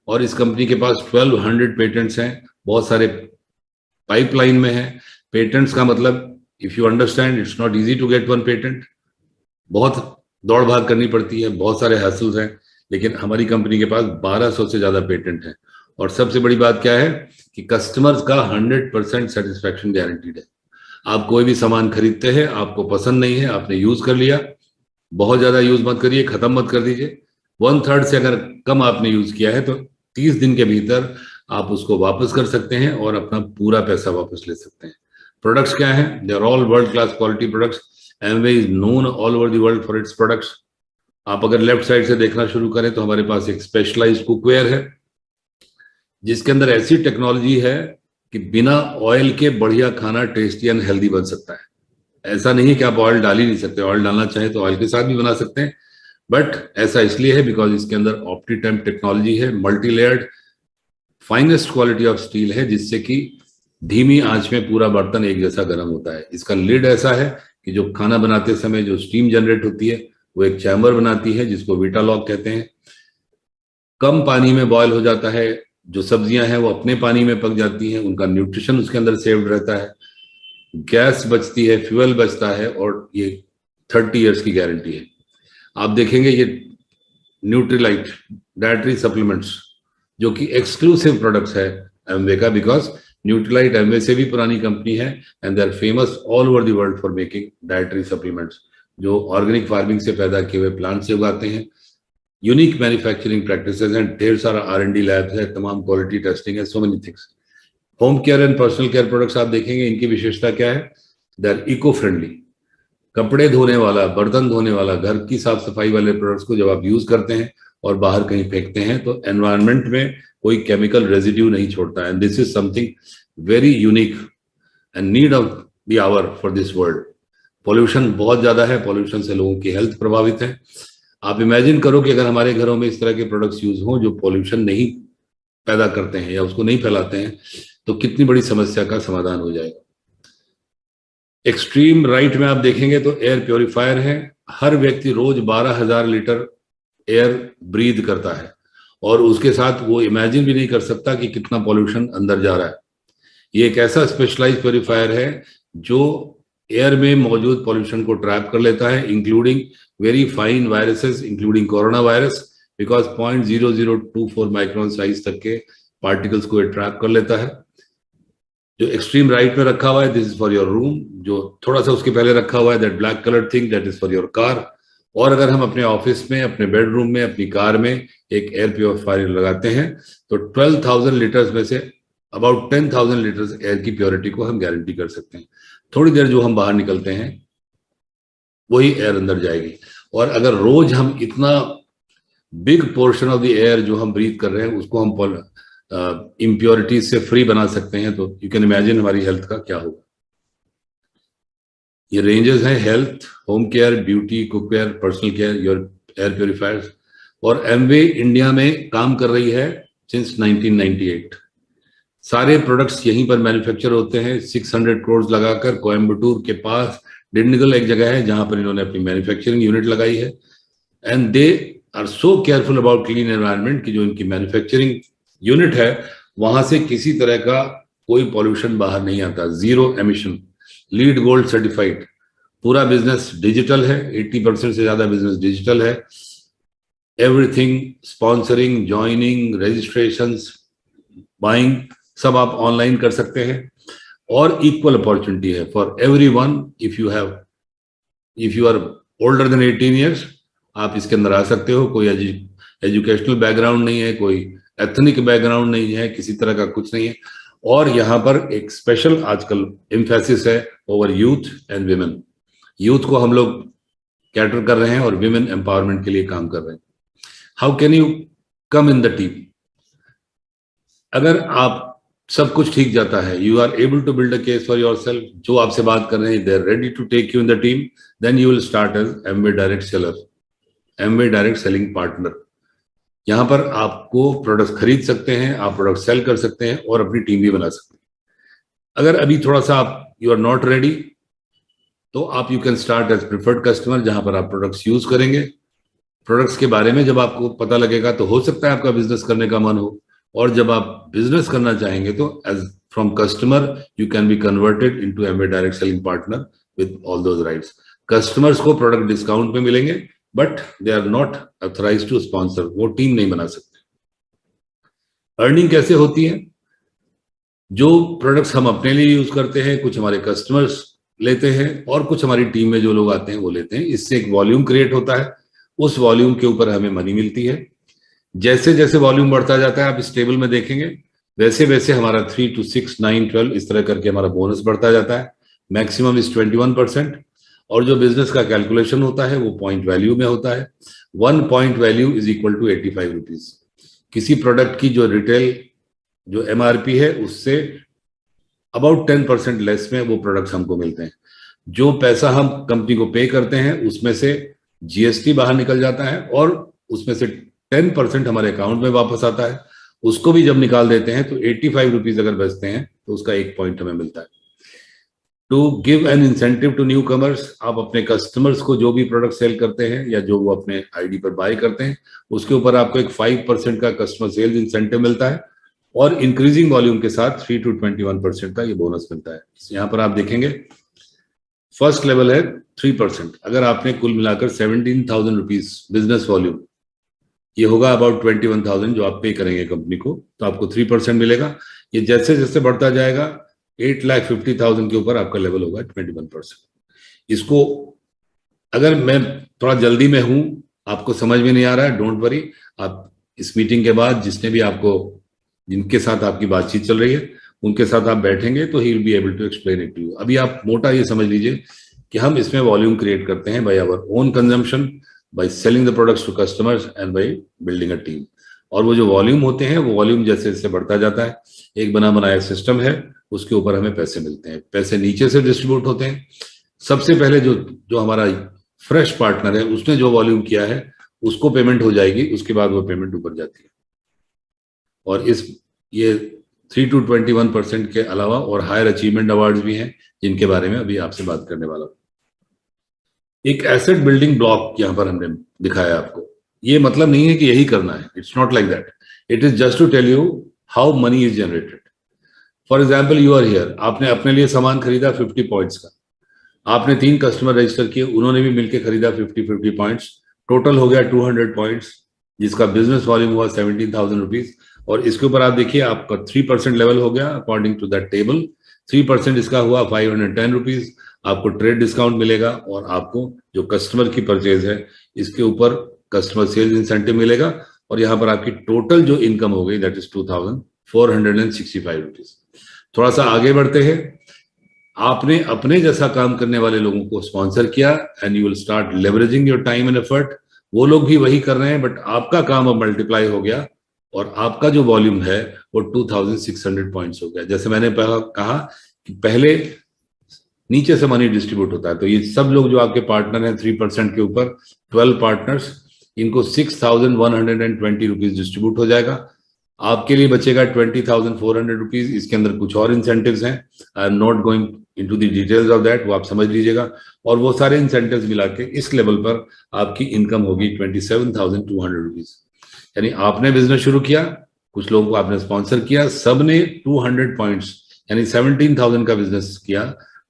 और इस कंपनी के पास 1200 पेटेंट्स हैं। बहुत सारे पाइपलाइन में है। पेटेंट्स का मतलब if you understand, it's not easy to get one patent. बहुत दौड़ भाग करनी पड़ती है, बहुत सारे हैसल्स हैं, लेकिन हमारी कंपनी के पास 1200 से ज्यादा पेटेंट हैं। और सबसे बड़ी बात क्या है कि कस्टमर्स का 100% सेटिस्फैक्शन गारंटीड है। आप कोई भी सामान खरीदते हैं, आपको पसंद नहीं है, आपने यूज कर लिया, बहुत ज्यादा यूज मत करिए, खत्म मत कर दीजिए। 1/3 से अगर कम आपने यूज किया है तो 30 दिन के भीतर आप उसको वापस कर सकते हैं और अपना पूरा पैसा वापस ले सकते हैं। प्रोडक्ट्स क्या हैं? They are all world class quality products. Amway is known all over the world for its products. आप अगर लेफ्ट साइड से देखना शुरू करें तो हमारे पास एक स्पेशलाइज्ड कुकवेयर है, जिसके अंदर ऐसी टेक्नोलॉजी है कि बिना ऑयल के बढ़िया खाना टेस्टी एंड हेल्दी बन सकता है। ऐसा नहीं है कि आप ऑयल डाल ही नहीं सकते, ऑयल डालना चाहे तो ऑयल के साथ भी बना सकते हैं, बट ऐसा इसलिए है बिकॉज इसके अंदर ऑप्टीटेम्प टेक्नोलॉजी है, multi layered finest quality of steel है, जिससे कि धीमी आंच में पूरा बर्तन एक जैसा गर्म होता है। इसका लिड ऐसा है कि जो खाना बनाते समय जो स्टीम जनरेट होती है वो एक चैम्बर बनाती है जिसको विटालॉक कहते हैं। कम पानी में बॉयल हो जाता है, जो सब्जियां हैं वो अपने पानी में पक जाती हैं, उनका न्यूट्रिशन उसके अंदर सेव्ड रहता है, गैस बचती है, फ्यूल बचता है, और ये 30 इयर्स की गारंटी है। आप देखेंगे ये न्यूट्रीलाइट डाइटरी सप्लीमेंट्स जो कि एक्सक्लूसिव प्रोडक्ट्स है एमवे का, बिकॉज न्यूट्रीलाइट एमवे से भी पुरानी कंपनी है and they are famous all over the world for making dietary supplements, जो ऑर्गेनिक फार्मिंग से पैदा किए हुए प्लांट से उगाते हैं। यूनिक मैन्युफैक्चरिंग प्रैक्टिसेस हैं, ढेर सारा R&D लैब्स है, तमाम क्वालिटी टेस्टिंग है, so many things. Home care and personal care products आप देखेंगे, इनकी विशेषता क्या है? They are eco friendly. कपड़े धोने वाला, बर्तन धोने वाला, घर की साफ सफाई वाले प्रोडक्ट्स को जब आप यूज करते हैं और बाहर कहीं फेंकते हैं तो एनवायरनमेंट में कोई केमिकल रेजिड्यू नहीं छोड़ता है। This is something very unique and need of the hour for this world. Pollution बहुत ज्यादा है, पॉल्यूशन से लोगों की हेल्थ प्रभावित है। आप इमेजिन करो कि अगर हमारे घरों में इस तरह के प्रोडक्ट्स यूज हों जो पॉल्यूशन नहीं पैदा करते हैं या उसको नहीं फैलाते हैं, तो कितनी बड़ी समस्या का समाधान हो जाएगा। एक्सट्रीम राइट में आप देखेंगे तो एयर प्योरीफायर है। हर व्यक्ति रोज 12,000 लीटर एयर ब्रीथ करता है और उसके साथ वो इमेजिन भी नहीं कर सकता कि कितना पॉल्यूशन अंदर जा रहा है। ये एक ऐसा स्पेशलाइज्ड प्योरीफायर है जो एयर में मौजूद पॉल्यूशन को ट्रैप कर लेता है, including very fine viruses, including corona virus, because 0.0024 micron size तक के पार्टिकल्स को ये ट्रैप कर लेता है। जो एक्सट्रीम राइट में रखा हुआ है, this is for your room. जो थोड़ा सा उसके पहले रखा हुआ है, that black colour thing, that is for your car. और अगर हम अपने ऑफिस में, अपने बेडरूम में, अपनी कार में एक एयर प्योरीफायर लगाते हैं तो 12,000 लीटर्स में से अबाउट 10,000 लीटर्स एयर की प्योरिटी को हम गारंटी कर सकते हैं। थोड़ी देर जो हम बाहर निकलते हैं वही एयर अंदर जाएगी। और अगर रोज हम इतना big portion of the air जो हम ब्रीथ कर रहे हैं उसको हम इम्प्योरिटीज से फ्री बना सकते हैं, तो यू कैन इमेजिन हमारी हेल्थ का क्या होगा। ये रेंजेस हैं health, home care, beauty, cookware, personal care, your air purifiers. और एमवे इंडिया में काम कर रही है सिंस 1998। सारे प्रोडक्ट्स यहीं पर मैन्युफैक्चर होते हैं। 600 करोड़ लगाकर कोयम्बटूर के पास डिंडगल एक जगह है जहां पर इन्होंने अपनी मैन्युफैक्चरिंग यूनिट लगाई है। And they are so careful about clean environment कि जो इनकी मैन्युफैक्चरिंग यूनिट है वहां से किसी तरह का कोई पॉल्यूशन बाहर नहीं आता, 0 एमिशन, लीड गोल्ड सर्टिफाइड, पूरा बिजनेस डिजिटल है, 80% से ज्यादा बिजनेस डिजिटल है। Everything, sponsoring, joining, registrations, buying, सब आप ऑनलाइन कर सकते हैं। और इक्वल अपॉर्चुनिटी है for everyone. If you are older than 18 years, आप इसके अंदर आ सकते हो। कोई एजुकेशनल बैकग्राउंड नहीं है, कोई एथनिक बैकग्राउंड नहीं है, किसी तरह का कुछ नहीं है। और यहाँ पर एक स्पेशल आजकल एम्फेसिस है over youth and women. Youth को हम लोग कैटर कर रहे हैं और विमेन एम्पावरमेंट के लिए काम कर रहे हैं। How can you come in the team? अगर आप सब कुछ ठीक जाता है, you are able to build a case for yourself, जो आपसे बात कर रहे हैं, they are ready to take you in the team, then you will start as Amway direct seller, Amway direct selling partner. यहां पर आपको प्रोडक्ट खरीद सकते हैं, आप प्रोडक्ट सेल कर सकते हैं और अपनी टीम भी बना सकते हैं। अगर अभी थोड़ा सा आप यू आर नॉट रेडी, तो आप you can start as preferred customer, जहां पर आप प्रोडक्ट्स यूज करेंगे। प्रोडक्ट्स के बारे में जब आपको पता लगेगा तो हो सकता है आपका बिजनेस करने का मन हो, और जब आप बिजनेस करना चाहेंगे तो as from customer you can be converted into Amway direct selling partner with all those rights. Customers को प्रोडक्ट डिस्काउंट पे मिलेंगे, but they are not authorised to sponsor, वो टीम नहीं बना सकते। अर्निंग कैसे होती है? जो प्रोडक्ट्स हम अपने लिए यूज करते हैं, कुछ हमारे कस्टमर्स लेते हैं और कुछ हमारी टीम में जो लोग आते हैं वो लेते हैं। इससे एक वॉल्यूम क्रिएट होता है, उस वॉल्यूम के ऊपर हमें मनी मिलती है। जैसे जैसे वॉल्यूम बढ़ता जाता है, आप इस टेबल में देखेंगे, वैसे वैसे हमारा 3 to 6, 9, 12 इस तरह करके हमारा बोनस बढ़ता जाता है। Maximum is 21%। और जो बिजनेस का कैलकुलेशन होता है वो पॉइंट वैल्यू में होता है। 1 point value is equal to 85 rupees. किसी प्रोडक्ट की जो रिटेल जो MRP है उससे अबाउट 10% लेस में वो प्रोडक्ट्स हमको मिलते हैं। जो पैसा हम कंपनी को पे करते हैं उसमें से GST बाहर निकल जाता है और उसमें से 10% हमारे अकाउंट में वापस आता है। उसको भी जब निकाल देते हैं तो 85 रुपीज अगर बचते हैं तो उसका 1 पॉइंट हमें मिलता है। To give an incentive to newcomers, आप अपने कस्टमर्स को जो भी प्रोडक्ट सेल करते हैं या जो वो अपने ID पर बाय करते हैं, उसके ऊपर आपको एक 5% का कस्टमर सेल्स इंसेंटिव मिलता है और इंक्रीजिंग वॉल्यूम के साथ 3 to 21% का ये बोनस मिलता है। यहाँ पर आप देखेंगे फर्स्ट लेवल है 3%। अगर आपने कुल मिलाकर 17,000 रुपीज बिजनेस वॉल्यूम, ये होगा अबाउट 21,000 जो आप पे करेंगे कंपनी को, तो आपको 3% मिलेगा। ये जैसे जैसे बढ़ता जाएगा 8,50,000 के ऊपर आपका लेवल होगा 21%। इसको अगर मैं थोड़ा जल्दी में हूं, आपको समझ में नहीं आ रहा है, डोंट वरी, आप इस मीटिंग के बाद जिनके साथ आपकी बातचीत चल रही है उनके साथ आप बैठेंगे तो ही will be able to explain it to you. अभी आप मोटा ये समझ लीजिए कि हम इसमें वॉल्यूम क्रिएट करते हैं by our own consumption, by selling the products to customers and by building a team. और वो जो वॉल्यूम होते हैं वो वॉल्यूम जैसे जैसे बढ़ता जाता है, एक बना बनाया सिस्टम है, उसके ऊपर हमें पैसे मिलते हैं। पैसे नीचे से डिस्ट्रीब्यूट होते हैं। सबसे पहले जो हमारा फ्रेश पार्टनर है उसने जो वॉल्यूम किया है उसको पेमेंट हो जाएगी, उसके बाद वो पेमेंट ऊपर जाती है। और ये 3 to 21% के अलावा और हायर अचीवमेंट अवार्ड्स भी हैं जिनके बारे में अभी आपसे बात करने वाला हूं। एक एसेट बिल्डिंग ब्लॉक यहां पर हमने दिखाया आपको। ये मतलब नहीं है कि यही करना है, it's not like that, it is just to tell you how money is generated. For example, you are here, आपने अपने लिए सामान खरीदा 50 पॉइंट्स का, आपने 3 कस्टमर रजिस्टर किए, उन्होंने भी मिलकर खरीदा 50 पॉइंट्स, टोटल हो गया 200 पॉइंट्स, जिसका बिजनेस वॉल्यूम हुआ 17,000 रुपीज। और इसके ऊपर आप देखिए आपका 3% लेवल हो गया अकॉर्डिंग टू दैट टेबल। 3% इसका हुआ 510 रुपीज। आपको ट्रेड डिस्काउंट मिलेगा और आपको जो कस्टमर की परचेज है इसके ऊपर कस्टमर सेल्स इंसेंटिव मिलेगा। और यहाँ पर आपकी टोटल जो इनकम हो गई दैट इज 2,465 रुपीज। थोड़ा सा आगे बढ़ते हैं, आपने अपने जैसा काम करने वाले लोगों को स्पॉन्सर किया and you will start leveraging your time and effort. वो लोग भी वही कर रहे हैं, बट आपका काम अब मल्टीप्लाई हो गया और आपका जो वॉल्यूम है वो 2,600 पॉइंट्स हो गया। जैसे मैंने कहा कि पहले नीचे से मनी डिस्ट्रीब्यूट होता है, तो ये सब लोग जो आपके पार्टनर हैं 3% के ऊपर 12 पार्टनर्स, इनको 6,120 रुपीज डिस्ट्रीब्यूट हो जाएगा। आपके लिए बचेगा 20,400 रुपीज। इसके अंदर कुछ और इंसेंटिव्स हैं, I am not going into the details of that, वो आप समझ लीजिएगा। और वो सारे इंसेंटिव्स मिला के इस लेवल पर आपकी इनकम होगी 27,200 रुपीज। यानी आपने बिजनेस शुरू किया, कुछ लोगों को आपने स्पॉन्सर किया, सबने 200 पॉइंट्स यानी 17,000 का बिजनेस किया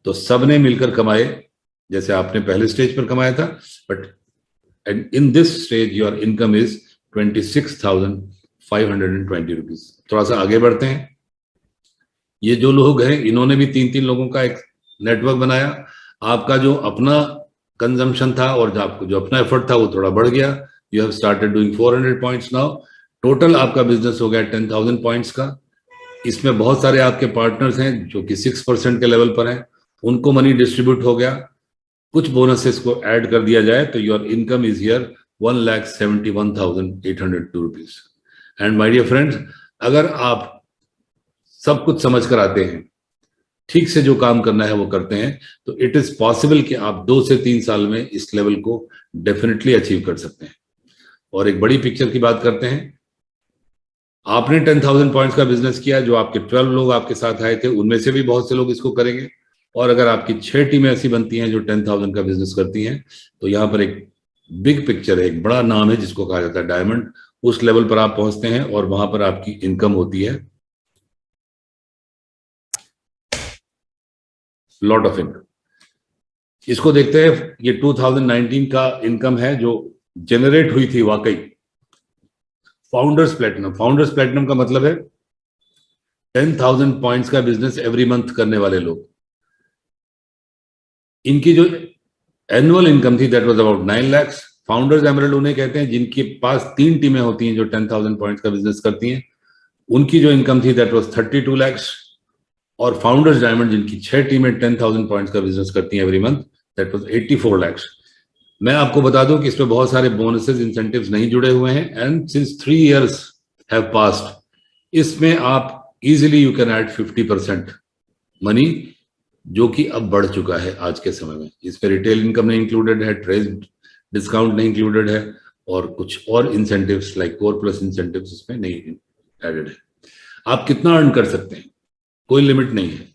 तो सबने मिलकर कमाए, जैसे आपने पहले स्टेज पर कमाया था, but in this stage your income is 26,520 rupees. थोड़ा सा आगे बढ़ते हैं। ये जो लोग हैं इन्होंने भी 3-3 लोगों का एक नेटवर्क बनाया। आपका जो अपना कंजम्पशन था और जो अपना एफर्ट था वो थोड़ा बढ़ गया। You have started doing 400 points now. Total आपका बिजनेस हो गया 10,000 पॉइंट्स का। इसमें बहुत सारे आपके पार्टनर्स हैं जो कि 6% के लेवल पर हैं, उनको मनी डिस्ट्रीब्यूट हो गया। कुछ बोनसेस को ऐड कर दिया जाए तो your income is here 1,71,802 rupees. And my dear friends, अगर आप सब कुछ समझ कर आते हैं, ठीक से जो काम करना है वो करते हैं, तो इट इज पॉसिबल कि आप 2 से 3 साल में इस लेवल को डेफिनेटली अचीव कर सकते हैं। और एक बड़ी पिक्चर की बात करते हैं। आपने 10,000 पॉइंट्स का बिजनेस किया, जो आपके 12 लोग आपके साथ आए थे उनमें से भी बहुत से लोग इसको करेंगे। और अगर आपकी 6 टीमें ऐसी बनती हैं जो 10,000 का बिजनेस करती हैं, तो यहाँ पर एक बिग पिक्चर है, एक बड़ा नाम है जिसको कहा जाता है डायमंड। उस लेवल पर आप पहुंचते हैं और वहां पर आपकी इनकम होती है लॉट ऑफ इनकम। इसको देखते हैं। ये 2019 का इनकम है जो जनरेट हुई थी वाकई। फाउंडर्स प्लेटिनम, फाउंडर्स प्लेटिनम का मतलब है 10,000 पॉइंट्स का बिजनेस एवरी मंथ करने वाले लोग। इनकी जो एनुअल इनकम थी that was about 9 lakh. Founders emerald उन्हें कहते हैं जिनके पास 3 टीमें होती हैं जो 10,000 पॉइंट्स का बिजनेस करती हैं। उनकी जो इनकम थी दैट वाज 32 लाख। और फाउंडर्स डायमंड जिनकी 6 टीमें 10,000 पॉइंट्स का बिजनेस करती हैं every month, that was 84 lakh. मैं आपको बता दूं कि इसमें बहुत सारे बोनसेस इंसेंटिव्स नहीं जुड़े हुए हैं। And since 3 years have passed, इसमें आप easily you can add 50% money, जो कि अब बढ़ चुका है आज के समय में। इसमें रिटेल इनकम नहीं इंक्लूडेड है, ट्रेड डिस्काउंट नहीं इंक्लूडेड है, और कुछ और incentives like core plus incentives इसमें नहीं एडेड है। आप कितना अर्न कर सकते हैं, कोई लिमिट नहीं है।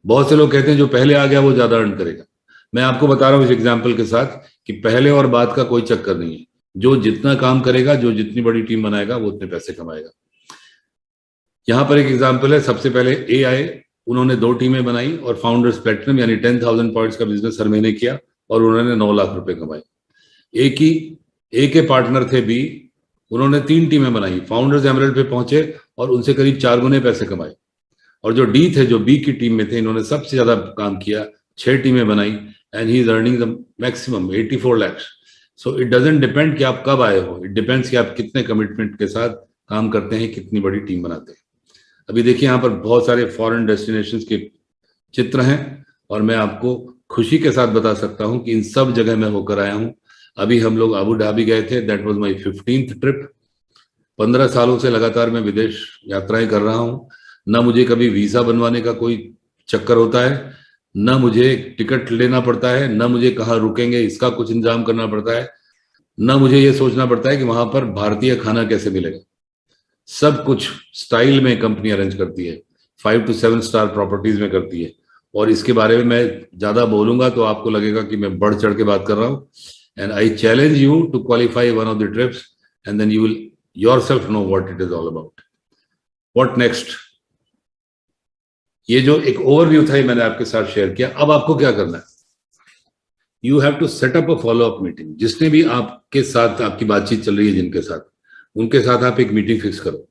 बहुत से लोग कहते हैं जो पहले आ गया वो ज्यादा अर्न करेगा। मैं आपको बता रहा हूं इस एग्जाम्पल के साथ कि पहले और बाद का कोई चक्कर नहीं है। जो जितना काम करेगा, जो जितनी बड़ी टीम बनाएगा, वो उतने पैसे कमाएगा। यहां पर एक एग्जाम्पल है। सबसे पहले ए आए, उन्होंने 2 टीमें बनाई और फाउंडर्स प्लेटिनम यानी 10,000 पॉइंट्स का बिजनेस हर महीने किया और उन्होंने 9 लाख रुपए कमाए। ए के पार्टनर थे बी, उन्होंने 3 टीमें बनाई, फाउंडर्स एमरल्ड पे पहुंचे और उनसे करीब 4 गुने पैसे कमाए। और जो डी थे, जो बी की टीम में थे, इन्होंने सबसे ज्यादा काम किया, 6 टीमें बनाई and he is earning the maximum 84 lakh. So it doesn't depend कि आप कब आए हो, इट डिपेंड्स कि आप कितने कमिटमेंट के साथ काम करते हैं, कितनी बड़ी टीम बनाते हैं। अभी देखिए यहाँ पर बहुत सारे फॉरेन डेस्टिनेशंस के चित्र हैं और मैं आपको खुशी के साथ बता सकता हूं कि इन सब जगह मैं होकर आया हूं। अभी हम लोग अबू धाबी गए थे, that was my 15th trip. 15 सालों से लगातार मैं विदेश यात्राएं कर रहा हूं। ना मुझे कभी वीजा बनवाने का कोई चक्कर होता है, ना मुझे टिकट लेना पड़ता है, ना मुझे कहाँ रुकेंगे इसका कुछ इंतजाम करना पड़ता है, ना मुझे ये सोचना पड़ता है कि वहां पर भारतीय खाना कैसे मिलेगा। सब कुछ स्टाइल में कंपनी अरेंज करती है, 5 to 7 स्टार प्रॉपर्टीज में करती है। और इसके बारे में मैं ज्यादा बोलूंगा तो आपको लगेगा कि मैं बढ़ चढ़ के बात कर रहा हूं। And I challenge you to qualify one of the trips and then you will yourself know what it is all about. What next? ये जो एक ओवरव्यू था, मैंने आपके साथ शेयर किया। अब आपको क्या करना है? You have to set up a follow up meeting. जिसने भी आपके साथ आपकी बातचीत चल रही है, जिनके साथ, उनके साथ आप एक मीटिंग फिक्स करो।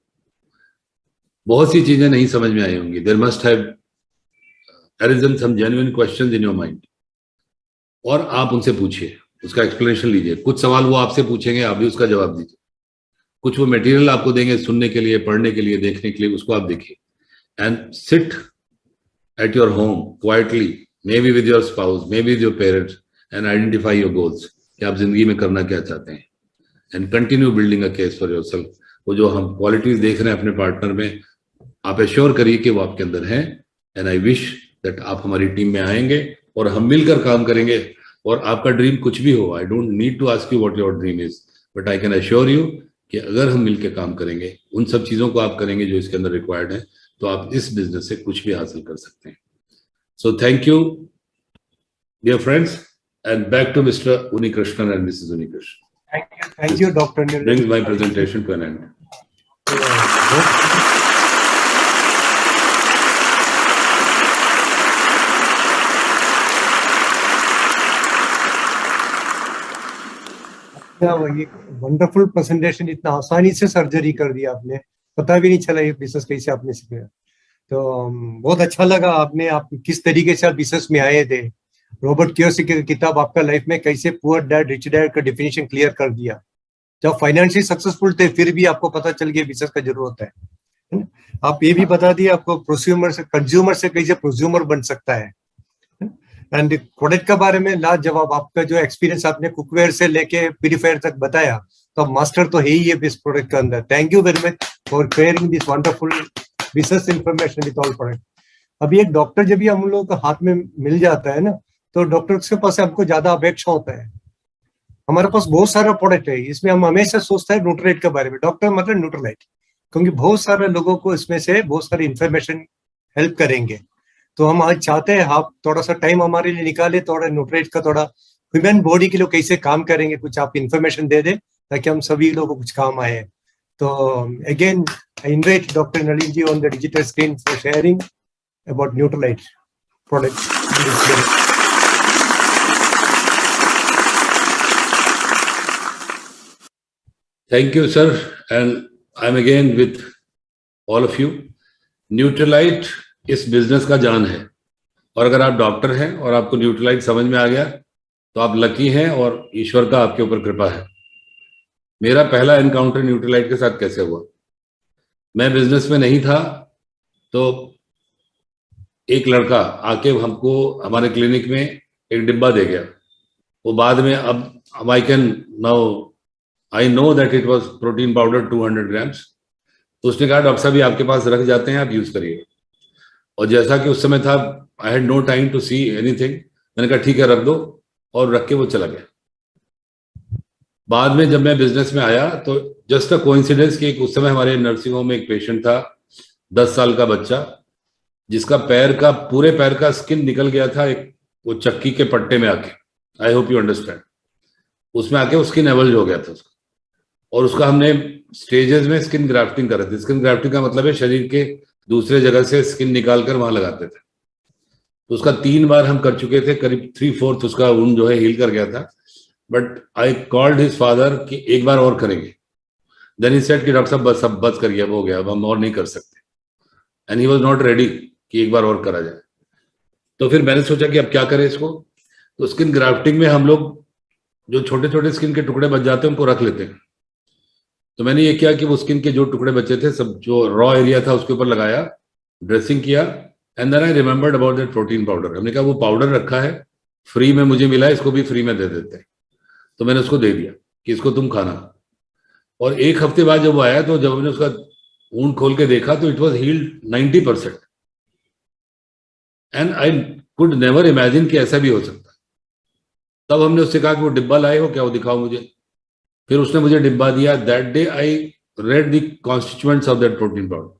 बहुत सी चीजें नहीं समझ में आई होंगी। There must have arisen some genuine questions in your mind, और आप उनसे पूछिए, उसका एक्सप्लेनेशन लीजिए। कुछ सवाल वो आपसे पूछेंगे, आप भी उसका जवाब दीजिए। कुछ वो मटेरियल आपको देंगे सुनने के लिए, पढ़ने के लिए, देखने के लिए, उसको आप देखिए। And sit at your home quietly, maybe with your spouse, maybe with your parents, and identify your goals कि आप जिंदगी में करना क्या चाहते हैं, and continue building a case for yourself। वो जो हम क्वालिटीज देख रहे हैं अपने पार्टनर में, आप एश्योर करिए कि वो आपके अंदर हैं। एंड आई विश दैट आप हमारी टीम में आएंगे और हम मिलकर काम करेंगे। और आपका ड्रीम कुछ भी हो, I don't need to ask you what your dream is, but I can assure you कि अगर हम मिलकर काम करेंगे, उन सब चीजों को आप करेंगे जो इसके अंदर रिक्वायर्ड है, तो आप इस बिजनेस से कुछ भी हासिल कर सकते हैं। So thank you dear friends, and back to mister Unikrishnan and Mrs. Unikrishnan। Thank you, Dr. Nirmal. Brings my presentation to an end. ये वंडरफुल प्रेजेंटेशन, इतना आसानी से सर्जरी कर दिया आपने, पता भी नहीं चला ये बिजनेस कैसे आपने सीखा। तो बहुत अच्छा लगा आपने, आप किस तरीके से आप बिजनेस में आए थे। रॉबर्ट कियोसाकी की किताब आपका लाइफ में कैसे पुअर डैड रिच डैड का डेफिनेशन क्लियर कर दिया। जब फाइनेंशियली सक्सेसफुल थे फिर भी आपको पता चल गया बिजनेस का जरूरत है ना? आप ये भी बता दिए आपको प्रोस्यूमर से कंज्यूमर से कैसे प्रोस्यूमर बन सकता है। एंड प्रोडक्ट के बारे में लाजवाब आपका जो एक्सपीरियंस आपने कुकवेयर से लेके प्यूरीफायर तक बताया, तो मास्टर तो है ही है इस प्रोडक्ट के अंदर। Thank you very much for sharing this wonderful business information with all product. अभी एक डॉक्टर जब भी हम लोगों को हाथ में मिल जाता है ना, तो डॉक्टर के पास हमको ज्यादा अपेक्षा होता है। हमारे पास बहुत सारा प्रोडक्ट है, इसमें हम हमेशा सोचते हैं न्यूट्रलाइट के बारे में। डॉक्टर मतलब न्यूट्रलाइट, क्योंकि बहुत सारे लोगों को इसमें से बहुत सारी इंफॉर्मेशन हेल्प करेंगे। तो हम आज चाहते हैं आप थोड़ा सा टाइम हमारे लिए निकाले, थोड़ा न्यूट्रलाइट का थोड़ा ह्यूमन बॉडी के लिए कैसे काम करेंगे कुछ आप इंफॉर्मेशन दे दे, ताकि हम सभी लोगों को कुछ काम आए। तो again I invite doctor Nalin ji on the digital screen for sharing about Nutrilite product. Thank you, sir. And I'm again with all of you. Nutrilite इस बिजनेस का जान है, और अगर आप डॉक्टर हैं और आपको न्यूट्रलाइट समझ में आ गया तो आप लकी हैं और ईश्वर का आपके ऊपर कृपा है। मेरा पहला एनकाउंटर न्यूट्रलाइट के साथ कैसे हुआ, मैं बिजनेस में नहीं था, तो एक लड़का आके हमको हमारे क्लिनिक में एक डिब्बा दे गया। वो बाद में अब I know that it was protein powder 200 grams. तो उसने कहा डॉक्टर साहब ये आपके पास रख जाते हैं, आप यूज करिए। और जैसा कि उस समय था, I had no time to see anything, मैंने कहा ठीक है रख दो, और रख के वो चला गया। बाद में जब मैं बिजनेस में आया तो जस्ट अ कोइंसिडेंस कि उस समय हमारे नर्सिंग होम में एक पेशेंट था, 10 साल का बच्चा, जिसका पूरे पैर का स्किन निकल गया था एक वो चक्की के पट्टे में आके। I hope you understand. उसमें आके वो स्किन एवल्ज हो गया था उसका, और उसका हमने स्टेजेस में स्किन ग्राफ्टिंग कर रहे थे। स्किन ग्राफ्टिंग का मतलब है शरीर के दूसरे जगह से स्किन निकाल कर वहां लगाते थे। तो उसका 3 बार हम कर चुके थे, करीब 3/4 उसका वुंड जो है हील कर गया था। But I called his father कि एक बार और करेंगे। देन ही सेड कि डॉक्टर साहब बस, अब बस करिए, अब हो गया, अब हम और नहीं कर सकते। And he was not ready कि एक बार और करा जाए। तो फिर मैंने सोचा कि अब क्या करें इसको। तो स्किन ग्राफ्टिंग में हम लोग जो छोटे छोटे स्किन के टुकड़े बच जाते हैं उनको रख लेते हैं। तो मैंने ये किया कि वो स्किन के जो टुकड़े बचे थे सब, जो रॉ एरिया था उसके ऊपर लगाया, ड्रेसिंग किया। And then I remembered about that protein powder. हमने कहा वो पाउडर रखा है, फ्री में मुझे मिला है, इसको भी फ्री में दे देते हैं। तो मैंने उसको दे दिया कि इसको तुम खाना। और 1 हफ्ते बाद जब वो आया, तो जब हमने उसका ऊन खोल के देखा तो it was healed 90%। And I could never imagine कि ऐसा भी हो सकता है। तब हमने उससे कहा कि वो डिब्बा लाए हो क्या, वो दिखाओ मुझे। फिर उसने मुझे डिब्बा दिया। That day I read the constituents of that protein powder.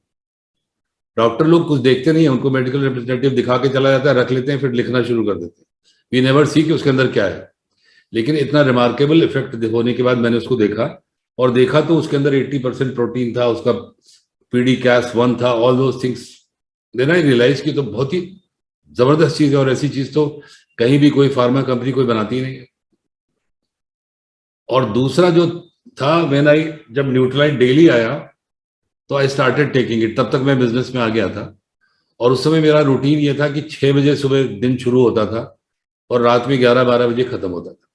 Doctor लोग कुछ देखते नहीं है, उनको मेडिकल रिप्रेजेंटेटिव दिखा के चला जाता है, रख लेते हैं, फिर लिखना शुरू कर देते हैं। वी नेवर सी कि उसके अंदर क्या है। लेकिन इतना रिमार्केबल इफेक्ट होने के बाद मैंने उसको देखा, और देखा तो उसके अंदर 80% प्रोटीन था, उसका PDCAS1 था, all those things. Then I realise कि तो बहुत ही जबरदस्त चीज है, और ऐसी चीज तो कहीं भी कोई फार्मा कंपनी कोई बनाती नहीं है। और दूसरा जो था, जब न्यूट्रलाइट डेली आया तो आई स्टार्टेड टेकिंग इट। तब तक मैं बिजनेस में आ गया था, और उस समय मेरा रूटीन ये था कि 6 बजे सुबह दिन शुरू होता था और रात में 11-12 बजे खत्म होता था।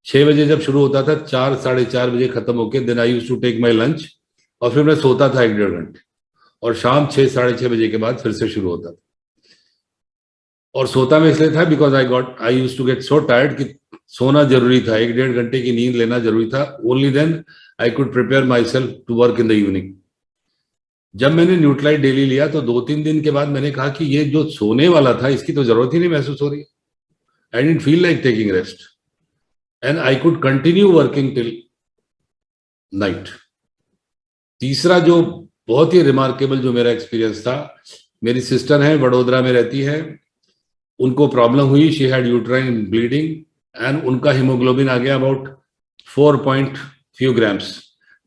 6 बजे जब शुरू होता था, 4 साढ़े 4 बजे खत्म होके then I used to take my lunch, और फिर मैं सोता था 1-1.5 घंटे, और शाम 6 साढ़े 6 बजे के बाद फिर से शुरू होता था। और सोता मैं इसलिए था because I used to get so tired कि सोना जरूरी था, 1-1.5 घंटे की नींद लेना जरूरी था। Only then I could prepare my self to work in the evening. जब मैंने न्यूट्रलाइट डेली लिया तो 2-3 दिन के बाद मैंने कहा कि ये जो सोने वाला था इसकी तो जरूरत ही नहीं महसूस हो रही। I didn't feel like taking rest, and I could continue working till night. तीसरा जो बहुत ही रिमार्केबल जो मेरा एक्सपीरियंस था, मेरी सिस्टर है, वडोदरा में रहती है, उनको प्रॉब्लम हुई, she had uterine bleeding, and उनका हीमोग्लोबिन आ गया अबाउट 4 ग्राम्स।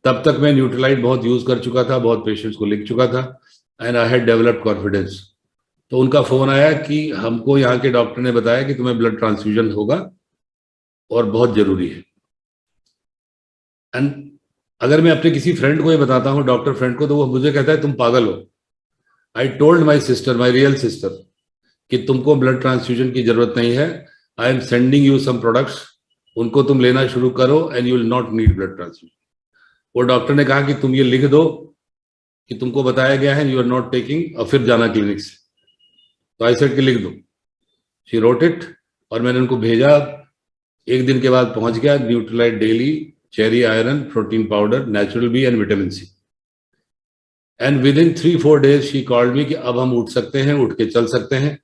तब तक मैं न्यूट्रलाइट बहुत यूज कर चुका था, बहुत पेशेंट्स को लिख चुका था, and I had developed confidence. तो उनका फोन आया कि हमको यहाँ के डॉक्टर ने बताया कि तुम्हें ब्लड ट्रांसफ्यूजन होगा और बहुत जरूरी है। एंड अगर मैं अपने किसी फ्रेंड को ये बताता हूँ, डॉक्टर फ्रेंड को, तो वो मुझे कहता है तुम पागल हो. I told my sister, my real sister, कि तुमको ब्लड ट्रांसफ्यूजन की जरूरत नहीं है. I am sending you some products, उनको तुम लेना शुरू करो and you will not need blood transfusion. वो डॉक्टर ने कहा कि तुम ये लिख दो कि तुमको बताया गया है, यू आर नॉट टेकिंग, और फिर जाना क्लिनिक से. तो आई सेड कि लिख दो. शी रोट इट और मैंने उनको भेजा. एक दिन के बाद पहुंच गया. Nutrilite daily, cherry iron, protein powder, natural B and vitamin C. And within 3-4 days she called me कि अब हम उठ सकते हैं, उठ के चल सकते हैं.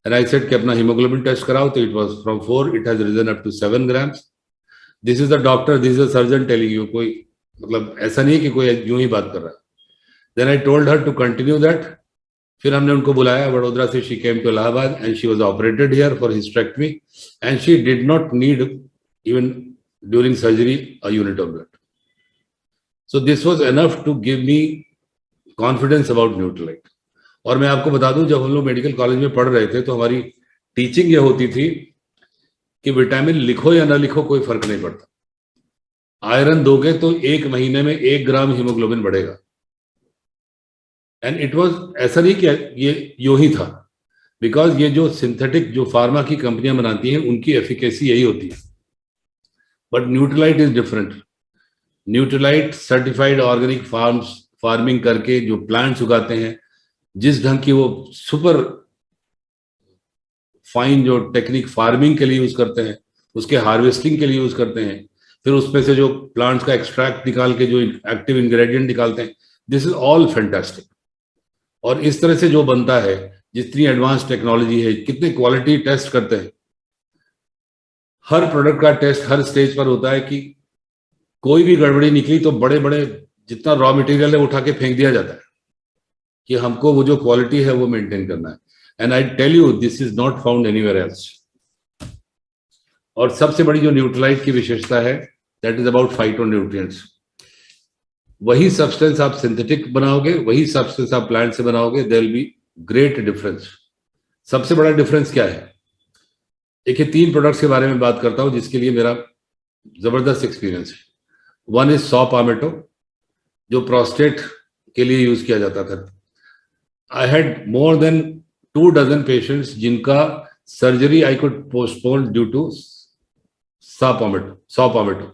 एंड आई सेड कि अपना हीमोग्लोबिन टेस्ट कराओ. तो it was from 4, it has risen up to 7 grams. This is the doctor, this is the surgeon telling you. कोई मतलब ऐसा नहीं है कि कोई यूं ही बात कर रहा है. Then I told her to continue that. फिर हमने उनको बुलाया वडोदरा से. She came to Allahabad and she was operated here for hysterectomy and she did not need even during surgery a unit of blood. So this was enough to give me confidence about Nutrilite. और मैं आपको बता दूं, जब हम लोग medical college में पढ़ रहे थे तो हमारी टीचिंग ये होती थी कि विटामिन लिखो या ना लिखो कोई फर्क नहीं पड़ता. आयरन दोगे तो 1 महीने में 1 ग्राम हीमोग्लोबिन बढ़ेगा. एंड इट वाज ऐसा नहीं कि ये यूं ही था, बिकॉज ये जो सिंथेटिक जो फार्मा की कंपनियां बनाती हैं उनकी एफिकेसी यही होती है. But Nutrilite is different. Nutrilite certified organic farming करके जो प्लांट्स उगाते हैं, जिस ढंग की वो सुपर फाइन जो टेक्निक फार्मिंग के लिए यूज करते हैं, उसके हार्वेस्टिंग के लिए यूज करते हैं, फिर उसमें से जो प्लांट्स का एक्सट्रैक्ट निकाल के जो एक्टिव इंग्रेडिएंट निकालते हैं, दिस इज ऑल फैंटास्टिक. और इस तरह से जो बनता है, जितनी एडवांस टेक्नोलॉजी है, कितने क्वालिटी टेस्ट करते हैं. हर प्रोडक्ट का टेस्ट हर स्टेज पर होता है कि कोई भी गड़बड़ी निकली तो बड़े बड़े जितना रॉ मटेरियल है उठा के फेंक दिया जाता है कि हमको वो जो क्वालिटी है वो मेंटेन करना है. And I tell you this is not found anywhere else. और सबसे बड़ी जो न्यूट्रीलाइट की विशेषता है, दैट इज अबाउट फाइटोन्यूट्रिएंट्स. वही सब्सटेंस आप सिंथेटिक बनाओगे, वही सब्सटेंस आप प्लांट से बनाओगे, there will be great difference. सबसे बड़ा डिफरेंस क्या है? देखिए, 3 प्रोडक्ट्स के बारे में बात करता हूं जिसके लिए मेरा जबरदस्त एक्सपीरियंस है. वन इज सॉ पामेटो, जो प्रोस्टेट के लिए यूज किया जाता था. I had more than 2 dozen patients जिनका surgery I could postpone due to saw palmetto.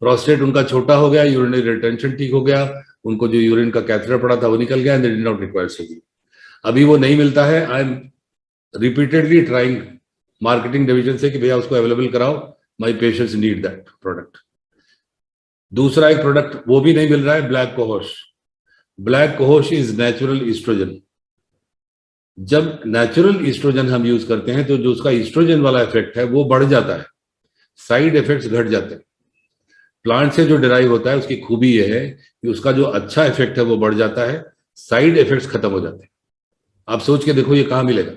Prostate उनका छोटा हो गया, यूरिनरी रिटेंशन ठीक हो गया, उनको जो यूरिन का कैथेटर पड़ा था वो निकल गया, and they did not require surgery. अभी वो नहीं मिलता है. I am repeatedly trying marketing division से कि भैया उसको अवेलेबल कराओ, my patients need that product. दूसरा एक प्रोडक्ट वो भी नहीं मिल रहा है, black cohosh. Black cohosh is natural oestrogen. जब नेचुरल ईस्ट्रोजन हम यूज करते हैं तो जो उसका ईस्ट्रोजन वाला इफेक्ट है वो बढ़ जाता है, साइड इफेक्ट्स घट जाते हैं. प्लांट से जो डिराइव होता है उसकी खूबी यह है कि उसका जो अच्छा इफेक्ट है वो बढ़ जाता है, साइड इफेक्ट्स खत्म हो जाते हैं. आप सोच के देखो ये कहाँ मिलेगा.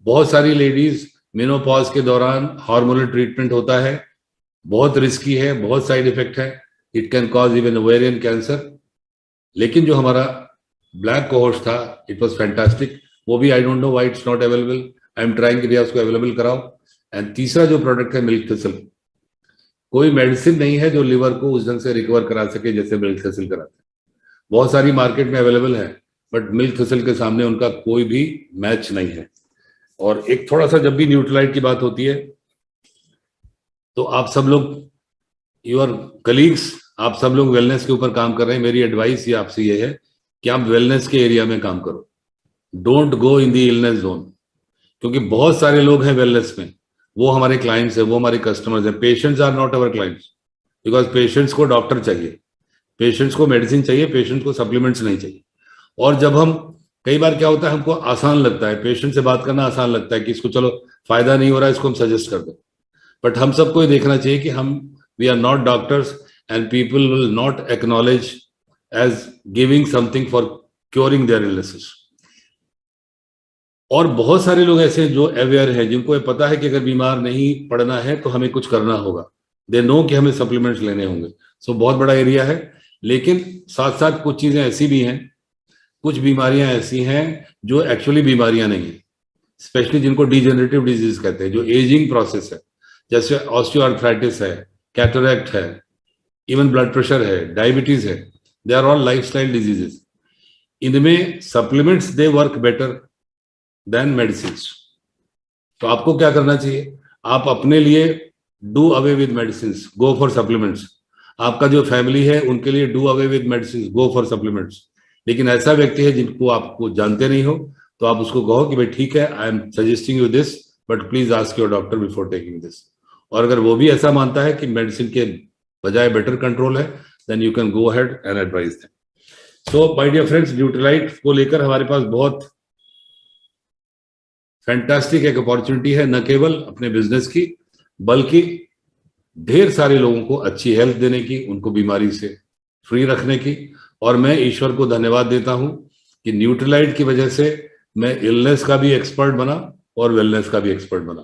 बहुत सारी लेडीज मेनोपॉज के दौरान हार्मोनल ट्रीटमेंट होता है, बहुत रिस्की है, बहुत साइड इफेक्ट है, it can cause even ovarian cancer. लेकिन जो हमारा ब्लैक कोहोश था, इट वाज फैंटास्टिक. वो भी I don't know why it's not available. I am trying कि भैया उसको अवेलेबल कराओ. एंड तीसरा जो प्रोडक्ट है मिल्क थिसल. कोई मेडिसिन नहीं है जो लिवर को उस ढंग से रिकवर करा सके जैसे मिल्क थिसल कराते हैं. बहुत सारी मार्केट में अवेलेबल है, बट मिल्क थिसल के सामने उनका कोई भी मैच नहीं है. और एक थोड़ा सा, जब भी न्यूट्रीलाइट की बात होती है तो आप सब लोग, योर कलीग्स, आप सब लोग वेलनेस के ऊपर काम कर रहे हैं. मेरी एडवाइस ये आपसे ये है कि आप वेलनेस के एरिया में काम करो. Don't go in the illness zone, क्योंकि बहुत सारे लोग हैं वेलनेस में, वो हमारे क्लाइंट्स हैं, वो हमारे कस्टमर्स हैं. Patients are not our clients, because patients को डॉक्टर चाहिए, पेशेंट्स को मेडिसिन चाहिए, पेशेंट्स को सप्लीमेंट्स नहीं चाहिए. और जब हम, कई बार क्या होता है, हमको आसान लगता है, पेशेंट से बात करना आसान लगता है कि इसको चलो फायदा नहीं हो रहा है, इसको हम सजेस्ट कर दो. बट हम सबको ये देखना चाहिए कि हम, we are not doctors and people will not acknowledge as giving something for curing their illnesses. और बहुत सारे लोग ऐसे हैं जो अवेयर हैं, जिनको ये पता है कि अगर बीमार नहीं पड़ना है तो हमें कुछ करना होगा. दे नो कि हमें सप्लीमेंट्स लेने होंगे. सो बहुत बड़ा एरिया है. लेकिन साथ साथ कुछ चीजें ऐसी भी हैं, कुछ बीमारियां ऐसी हैं जो एक्चुअली बीमारियां नहीं है, स्पेशली जिनको डिजेनरेटिव डिजीज कहते हैं, जो एजिंग प्रोसेस है, जैसे ऑस्टियोआर्थराइटिस है, कैटरेक्ट है, इवन ब्लड प्रेशर है, डायबिटीज है, they are all lifestyle diseases. इनमें supplements they work better than medicine. तो आपको क्या करना चाहिए, आप अपने लिए do away with medicine, go for supplements. आपका जो फैमिली है उनके लिए do away with medicine, go for supplements. लेकिन ऐसा व्यक्ति है जिनको आपको जानते नहीं हो, तो आप उसको कहो कि भाई ठीक है, I am suggesting you this, but please ask your doctor before taking this. और अगर वो भी ऐसा मानता है कि मेडिसिन के बजाय बेटर कंट्रोल है, then you can go ahead and advise them. So my dear friends, Nutrilite को लेकर हमारे पास बहुत फैंटास्टिक एक अपॉर्चुनिटी है, न केवल अपने बिजनेस की बल्कि ढेर सारे लोगों को अच्छी हेल्थ देने की, उनको बीमारी से फ्री रखने की. और मैं ईश्वर को धन्यवाद देता हूं कि न्यूट्रीलाइट की वजह से मैं इलनेस का भी एक्सपर्ट बना और वेलनेस का भी एक्सपर्ट बना.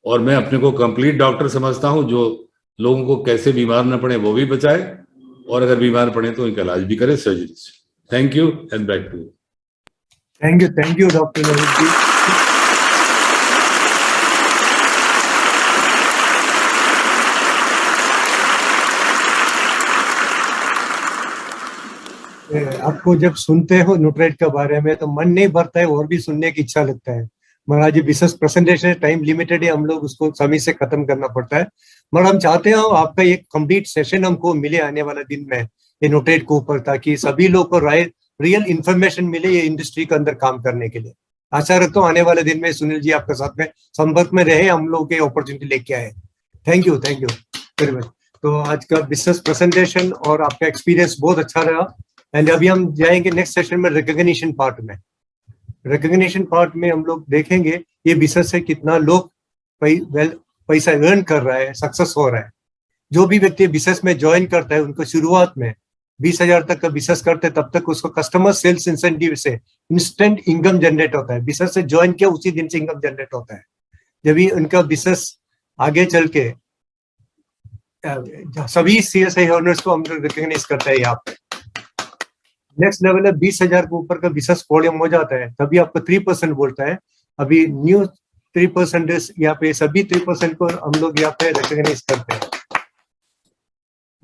और मैं अपने को कंप्लीट डॉक्टर समझता हूं, जो लोगों को कैसे बीमार न पड़े वो भी बचाए, और अगर बीमार पड़े तो उनका इलाज भी करे सर्जरी से. Thank you and back to you. Thank you doctor Naveen ji. आपको जब सुनते हो न्यूट्रीलाइट के बारे में तो मन नहीं भरता है, और भी सुनने की इच्छा लगता है. महाराज जी विशेष प्रेजेंटेशन टाइम लिमिटेड है, हम लोग उसको समय से खत्म करना पड़ता है. मगर हम चाहते हो आपका एक कंप्लीट सेशन हमको मिले आने वाला दिन में ये न्यूट्रीलाइट के ऊपर, ताकि सभी लोग को रियल इंफॉर्मेशन मिले ये इंडस्ट्री के अंदर काम करने के लिए. आशा रखता हूँ आने वाले दिन में सुनील जी आपके साथ में संपर्क में रहे, हम लोग के अपॉर्चुनिटी लेके आए. Thank you very much. तो आज का बिजनेस प्रेजेंटेशन और आपका एक्सपीरियंस बहुत अच्छा रहा. एंड अभी हम जाएंगे नेक्स्ट सेशन में रिकॉग्निशन पार्ट में. रिकॉग्निशन पार्ट में हम लोग देखेंगे ये बिजनेस से कितना लोग पैसा अर्न कर रहा है, सक्सेस हो रहा है. जो भी व्यक्ति बिजनेस में ज्वाइन करता है उनको शुरुआत में 20,000 तक का बिजनेस करते हैं, तब तक उसको कस्टमर सेल्स इंसेंटिव से इंस्टेंट इनकम जनरेट होता है. बिजनेस से ज्वाइन किया उसी दिन से इनकम जनरेट होता है. जब भी उनका बिजनेस आगे चल के सभी CSI ओनर्स को हम लोग रिकॉग्नाइज करते हैं. यहाँ पे नेक्स्ट लेवल है 20,000 के ऊपर का बिजनेस वॉल्यूम हो जाता है, तभी आपको 3% बोलता है. अभी न्यू 3% यहाँ पे सभी 3% को हम लोग यहाँ पे रिकॉग्नाइज करते हैं.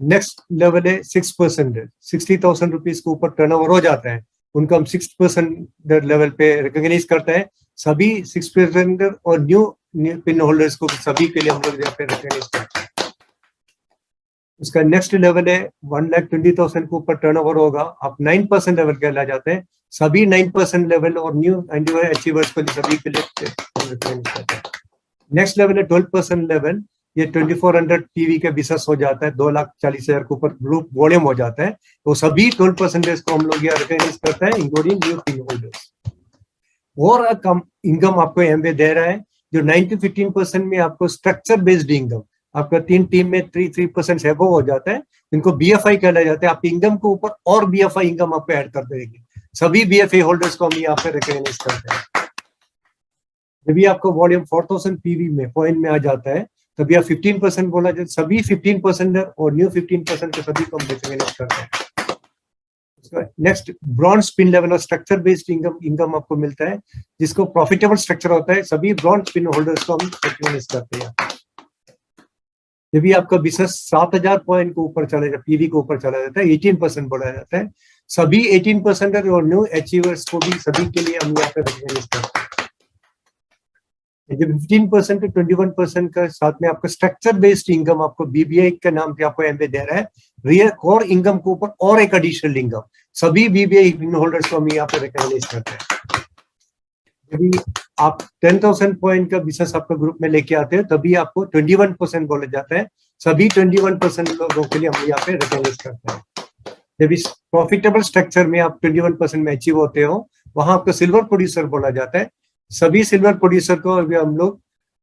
नेक्स्ट लेवल है 6%, 60,000 रुपीज के ऊपर टर्नओवर हो जाता है, उनको हम 6% लेवल पे रिकॉग्नाइज करते हैं. सभी 6% और न्यू पिन होल्डर्स को सभी के लिए हम लोग यहाँ पे रिकॉग्नाइज करते हैं. उसका नेक्स्ट लेवल है 1,20,000 के ऊपर टर्नओवर होगा, आप 9% लेवल के ला जाते हैं. सभी 9% लेवल और न्यू अचीवर्स को सभी के लिए. नेक्स्ट लेवल है 12% लेवल, ये 2400 PV के बिजनेस हो जाता है, 2,40,000 के ऊपर ग्रुप वॉल्यूम हो जाता है. तो सभी 12% को हम लोग यहाँ रिकॉग्नाइज करते हैं, इंक्लूडिंग न्यू पिन होल्डर्स. और कम इनकम आपको एमवे दे रहा है, जो 9-15% में आपको स्ट्रक्चर बेस्ड इनकम आपका 3 टीम में 3% एबव हो जाता है, इनको BFI कहला जाता है. आपकी इनकम के ऊपर और BFI इनकम आपको ऐड कर देंगे. सभी BFI होल्डर्स को हम यहाँ पे रिकॉग्नाइज करते हैं. जब भी आपको वॉल्यूम 4000 PV में पॉइंट में आ जाता है, तभी आप 15% बोला जाता है. सभी 15% और न्यू 15% के सभी को हम रिकॉग्नाइज करते हैं. नेक्स्ट ब्रॉन्ज पिन लेवल और स्ट्रक्चर बेस्ड इनकम आपको मिलता है, जिसको प्रॉफिटेबल स्ट्रक्चर होता है. सभी ब्रॉन्ज पिन होल्डर्स को हम रिकॉग्नाइज करते हैं. जब भी आपका बिजनेस 7,000 पॉइंट के ऊपर चला जाता है, PV के ऊपर चला जाता है, 18% बोला जाता है. सभी 18% और न्यू अचीवर्स को भी सभी के लिए हम यहाँ पे रिकॉग्नाइज करते हैं. जब 15% to 21% का साथ में आपका स्ट्रक्चर बेस्ड इनकम आपको BBI के नाम पे आपको एमवे दे रहा है. रियल कोर इनकम के ऊपर और एक एडिशनल इनकम सभी BBI होल्डर्स को हम यहाँ पे रिकॉग्नाइज करते हैं. यदि आप 10,000 पॉइंट का बिजनेस आपका ग्रुप में लेके आते हैं, तभी आपको 21% बोला जाता है. सभी 21% लोगों के लिए हम यहाँ पे रिकॉग्नाइज करते हैं. जब इस प्रॉफिटेबल स्ट्रक्चर में आप 21% में अचीव होते हो, वहां आपको सिल्वर प्रोड्यूसर बोला जाता है. सभी सिल्वर प्रोड्यूसर को अभी हम लोग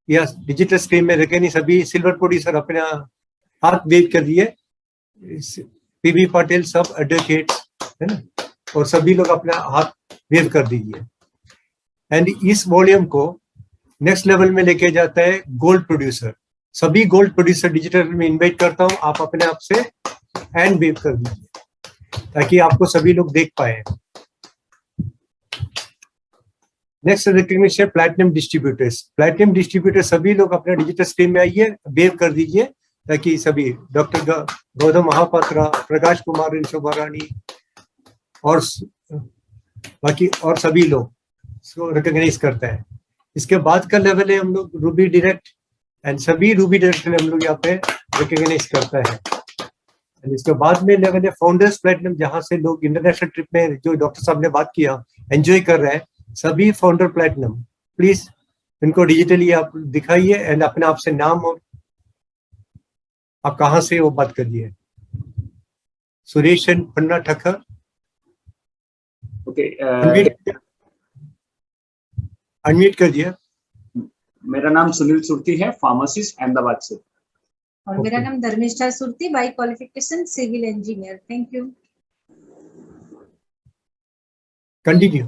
या डिजिटल स्क्रीन में रखें, सभी सिल्वर प्रोड्यूसर अपने हाथ वेव कर दिए. PB पाटिल सब एडवोकेट्स है ना, और सभी लोग अपना हाथ वेव कर दीजिए. एंड इस वॉल्यूम को नेक्स्ट लेवल में लेके जाता है गोल्ड प्रोड्यूसर. सभी गोल्ड प्रोड्यूसर डिजिटल में इनवाइट करता हूं, आप अपने आप से हैंड वेव कर दीजिए ताकि आपको सभी लोग देख पाए. Next recognition platinum distributors. Platinum distributor सभी लोग अपने डिजिटल स्क्रीन में आइए, वेव कर दीजिए. ताकि सभी डॉक्टर गौतम महापात्रा, प्रकाश कुमार शोभारानी और बाकी और सभी लोग इसको रिकॉग्नाइज करते हैं। इसके बाद का लेवल है हम लोग रूबी डायरेक्ट, एंड सभी रूबी डायरेक्ट हम लोग यहाँ पे रिकॉग्नाइज करता है। एंड इसके बाद में लेवल है फाउंडर्स प्लेटिनम, जहाँ से लोग इंटरनेशनल ट्रिप में जो डॉक्टर साहब ने बात किया एंजॉय कर रहे हैं, सभी फाउंडर प्लेटिनम। प्लीज इनको डिजिटली आप दिखाइए एंड अपने आप से नाम और आप कहाँ से वो बात करिए। Suresh and Panna Thakkar, okay, unmute करिए। मेरा नाम सुनील सुरती है, फार्मासिस्ट अहमदाबाद से। और मेरा नाम Dharmishtha Surti, by qualification civil engineer. Thank you. Continue.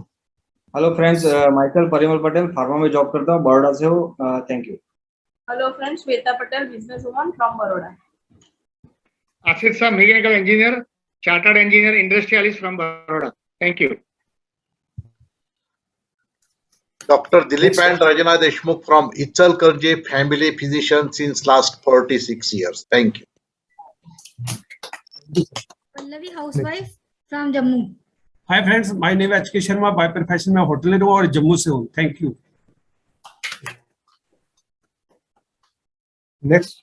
Hello friends, Michael Parimal Patel, pharma में जॉब करता हूँ, बड़ौदा से हूँ। Thank you. Hello friends, Shweta Patel, business woman from Baroda. Asif sahab, mechanical engineer, chartered engineer, industrialist from Baroda. Thank you. Dr. Dilip and Rajana Deshmukh from Ichalkarji, family physician since last 46 years. Thank you. Pallavi housewife from Jammu. Hi friends, my name है HK Sharma, by profession में hotelier हूँ और जम्मू से हूँ। Thank you. Next.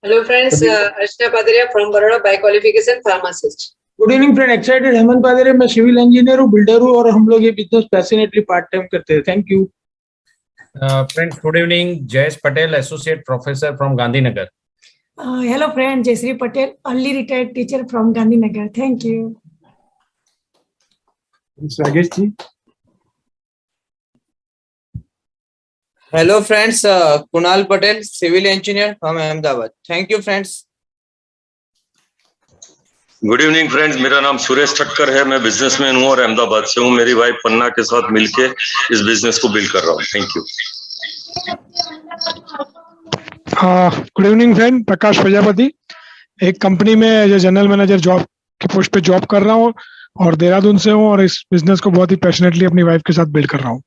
Hello friends, Archana Padaria from Baroda, by qualification pharmacist. Good evening friend, excited Hemant Padre, मैं civil engineer हूँ, builder हूँ और हम लोग ये बिजनेस पैशनेटली पार्ट टाइम करते हैं। Thank you. Friends, good evening, Jayesh Patel, associate professor from Gandhinagar. Hello friend, Jayshree Patel, early retired teacher from Gandhinagar. Thank you. Rajesh ji. Hello friends, Kunal Patel, civil engineer from Ahmedabad. Thank you friends. Good evening friends, मेरा नाम सुरेश ठक्कर है, मैं businessman हूँ और अहमदाबाद से हूँ। मेरी वाइफ पन्ना के साथ मिलके इस बिजनेस को बिल्ड कर रहा हूँ। Thank you. Good evening friend, Prakash Prajapati, एक कंपनी में as a general manager job की पोस्ट पे जॉब कर रहा हूँ और देहरादून से हूँ और इस बिजनेस को बहुत ही पैशनेटली अपनी वाइफ के साथ बिल्ड कर रहा हूँ।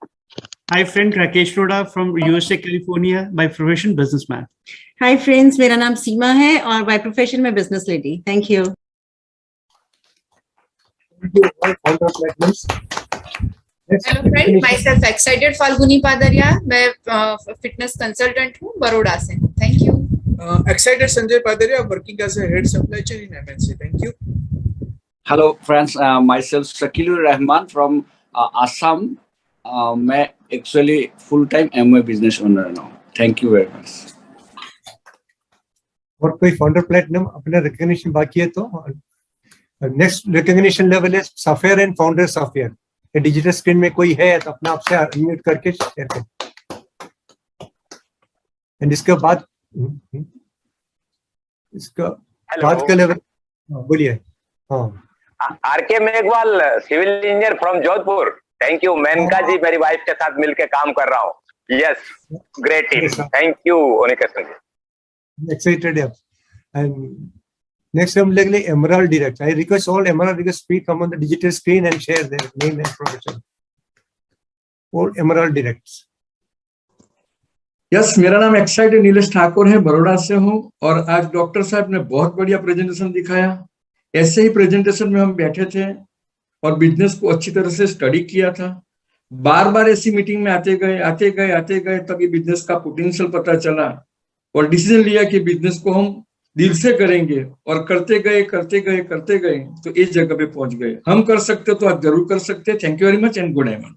हाय friend, Rakesh Roda from USA California, by profession businessman. Hi friends, मेरा नाम सीमा है और बाय प्रोफेशन में business lady. Thank you. Hello friend, myself excited Falguni Padaria, मैं फिटनेस कंसल्टेंट हूँ बड़ौदा से। Thank you. Excited Sanjay Padaria, working as a head supply chain in MNC. Thank you. Hello friends, my self Shakilur Rahman from Assam. मैं actually full time Amway business owner हूँ। Thank you very much. और कोई founder platinum अपना recognition बाकी है तो next recognition level है sphere and founder sphere. ये डिजिटल स्क्रीन में कोई है तो अपना आपसे अनम्यूट करके शेयर करें। एंड इसके बाद इसका बाद का लेवल बोलिए। हाँ, RK Meghwal, civil engineer from Jodhpur. Thank you. Menka ji, मेरी वाइफ के साथ मिलके काम कर रहा हूँ। Yes, great team. Thank you Onika ji. Excited है। एंड next हम लेंगे emerald direct. I request all Emerald Direct speak come on the digital screen and share their name and profession. All Emerald Directs. Yes, मेरा नाम excited Nilesh Thakur है, बड़ौदा से हूँ और आज डॉक्टर साहब ने बहुत बढ़िया प्रेजेंटेशन दिखाया। ऐसे ही प्रेजेंटेशन में हम बैठे थे और बिजनेस को अच्छी तरह से स्टडी किया था। बार बार ऐसी मीटिंग में आते गए तब ये बिजनेस का पोटेंशियल पता चला और डिसीजन लिया कि बिजनेस को हम दिल से करेंगे और करते गए तो इस जगह पे पहुंच गए। हम कर सकते तो आप जरूर कर सकते। Thank you very much and good evening.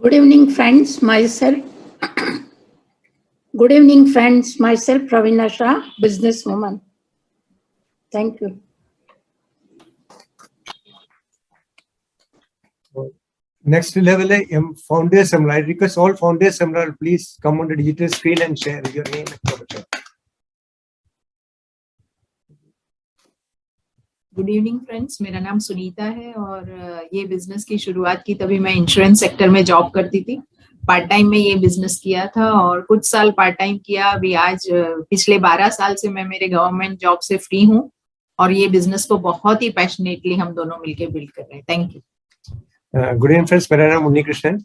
Good evening friends, my self Praveena Shah, business woman. Thank you. Next level है founders Emerald. I request all founders Emerald please come on the digital screen and share your name and profession. Good evening friends, मेरा नाम सुनीता है और ये business की शुरुआत की तभी मैं इंश्योरेंस सेक्टर में जॉब करती थी। पार्ट टाइम में ये बिजनेस किया था और कुछ साल पार्ट टाइम किया। अभी आज पिछले 12 साल से मैं मेरे गवर्नमेंट जॉब से फ्री हूँ और ये बिजनेस को बहुत ही पैशनेटली हम दोनों मिलकर बिल्ड कर रहे हैं। Thank you. Good evening friends, मेरा नाम मुन्नी कृष्णन।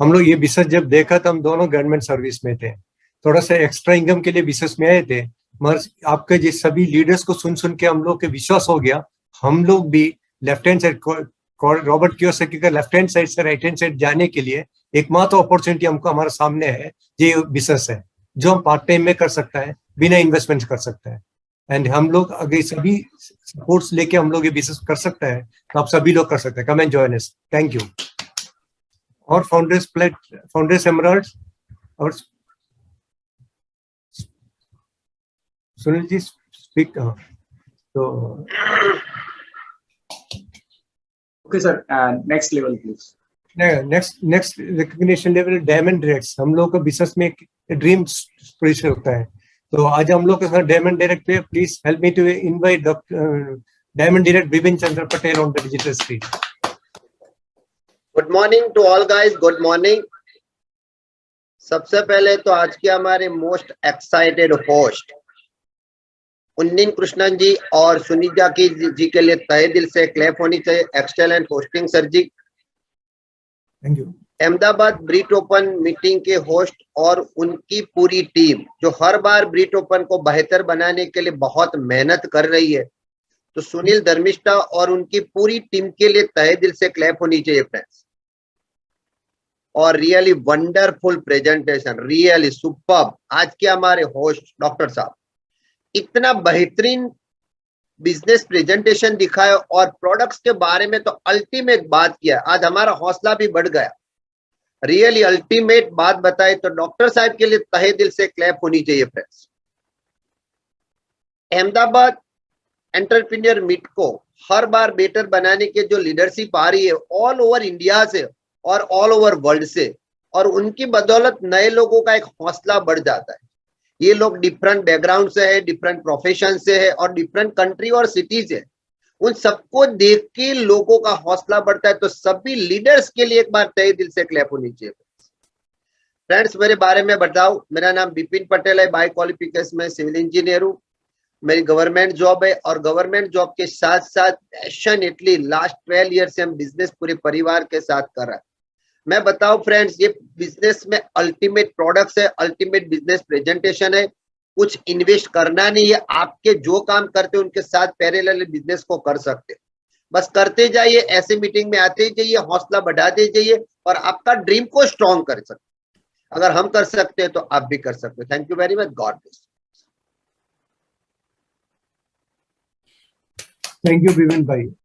हम लोग ये बिजनेस जब देखा तो हम दोनों गवर्नमेंट सर्विस में थे, थोड़ा सा एक्स्ट्रा इनकम के लिए बिजनेस में आए थे, मगर आपके जिस सभी लीडर्स को सुन के हम लोग के विश्वास हो गया, हम लोग भी left hand side Robert Kiyosaki का लेफ्ट हैंड साइड से राइट हैंड साइड जाने के लिए एकमात्र अपॉर्चुनिटी हमको हमारे सामने है, ये बिजनेस है जो हम पार्ट टाइम में कर सकता है, बिना इन्वेस्टमेंट कर सकता है। एंड हम लोग अगर सभी सपोर्ट्स लेके हम लोग ये बिजनेस कर सकते हैं तो आप सभी लोग कर सकते हैं। Come and join us. Thank you. और फाउंडर्स एमराल्ड और सुनील जी स्पीक। तो Okay, sir. Next level, please. Next recognition level diamond direct. हम लोग का बिजनेस में एक ड्रीम पोजीशन होता है, तो आज हम लोग के साथ डायमंड डायरेक्ट पे please help me to invite diamond direct Bipin Chandra Patel on the digital screen. Good morning to all guys, good morning. सबसे पहले तो आज के हमारे most excited host Unnikrishnan ji और सुनीता जी के लिए तहे दिल से क्लैप होनी चाहिए। Excellent hosting sir ji. Thank you. Ahmedabad ब्रीट ओपन मीटिंग के होस्ट और उनकी पूरी टीम जो हर बार ब्रीट ओपन को बेहतर बनाने के लिए बहुत मेहनत कर रही है, तो सुनील धर्मिष्ठा और उनकी पूरी टीम के लिए तहे दिल से क्लैप होनी चाहिए फ्रेंड्स। और really wonderful presentation, really superb. आज के हमारे होस्ट डॉक्टर साहब इतना बेहतरीन बिजनेस प्रेजेंटेशन दिखाया और प्रोडक्ट्स के बारे में तो अल्टीमेट बात किया। आज हमारा हौसला भी बढ़ गया। रियली अल्टीमेट बात बताए तो डॉक्टर साहब के लिए तहे दिल से क्लैप होनी चाहिए फ्रेंड्स। अहमदाबाद एंटरप्रेन्योर मीट को हर बार बेटर बनाने के जो लीडरशिप आ रही है ऑल ओवर इंडिया से और ऑल ओवर वर्ल्ड से, और उनकी बदौलत नए लोगों का एक हौसला बढ़ जाता है। ये लोग डिफरेंट बैकग्राउंड से है, डिफरेंट प्रोफेशन से है और डिफरेंट कंट्री और सिटी से। उन सबको देख के लोगों का हौसला बढ़ता है। तो सभी लीडर्स के लिए एक बार तहे दिल से क्लैप होनी चाहिए फ्रेंड्स। मेरे बारे में बताओ, मेरा नाम बिपिन पटेल है, बाय क्वालिफिकेशन में सिविल इंजीनियर हूँ। मेरी गवर्नमेंट जॉब है और गवर्नमेंट जॉब के साथ साथ पैशनेटली लास्ट 12 ईयर से हम बिजनेस पूरे परिवार के साथ कर रहे हैं। मैं बताऊं फ्रेंड्स, ये बिजनेस में अल्टीमेट प्रोडक्ट्स है, अल्टीमेट बिजनेस प्रेजेंटेशन है। कुछ इन्वेस्ट करना नहीं है, आपके जो काम करते हैं उनके साथ पैरेलल बिजनेस को कर सकते हैं। बस करते जाइए, ऐसे मीटिंग में आते जाइए, हौसला बढ़ाते जाइए और आपका ड्रीम को स्ट्रॉन्ग कर सकते हैं। अगर हम कर सकते हैं तो आप भी कर सकते हैं। Thank you very much. God bless. Thank you Bipin भाई।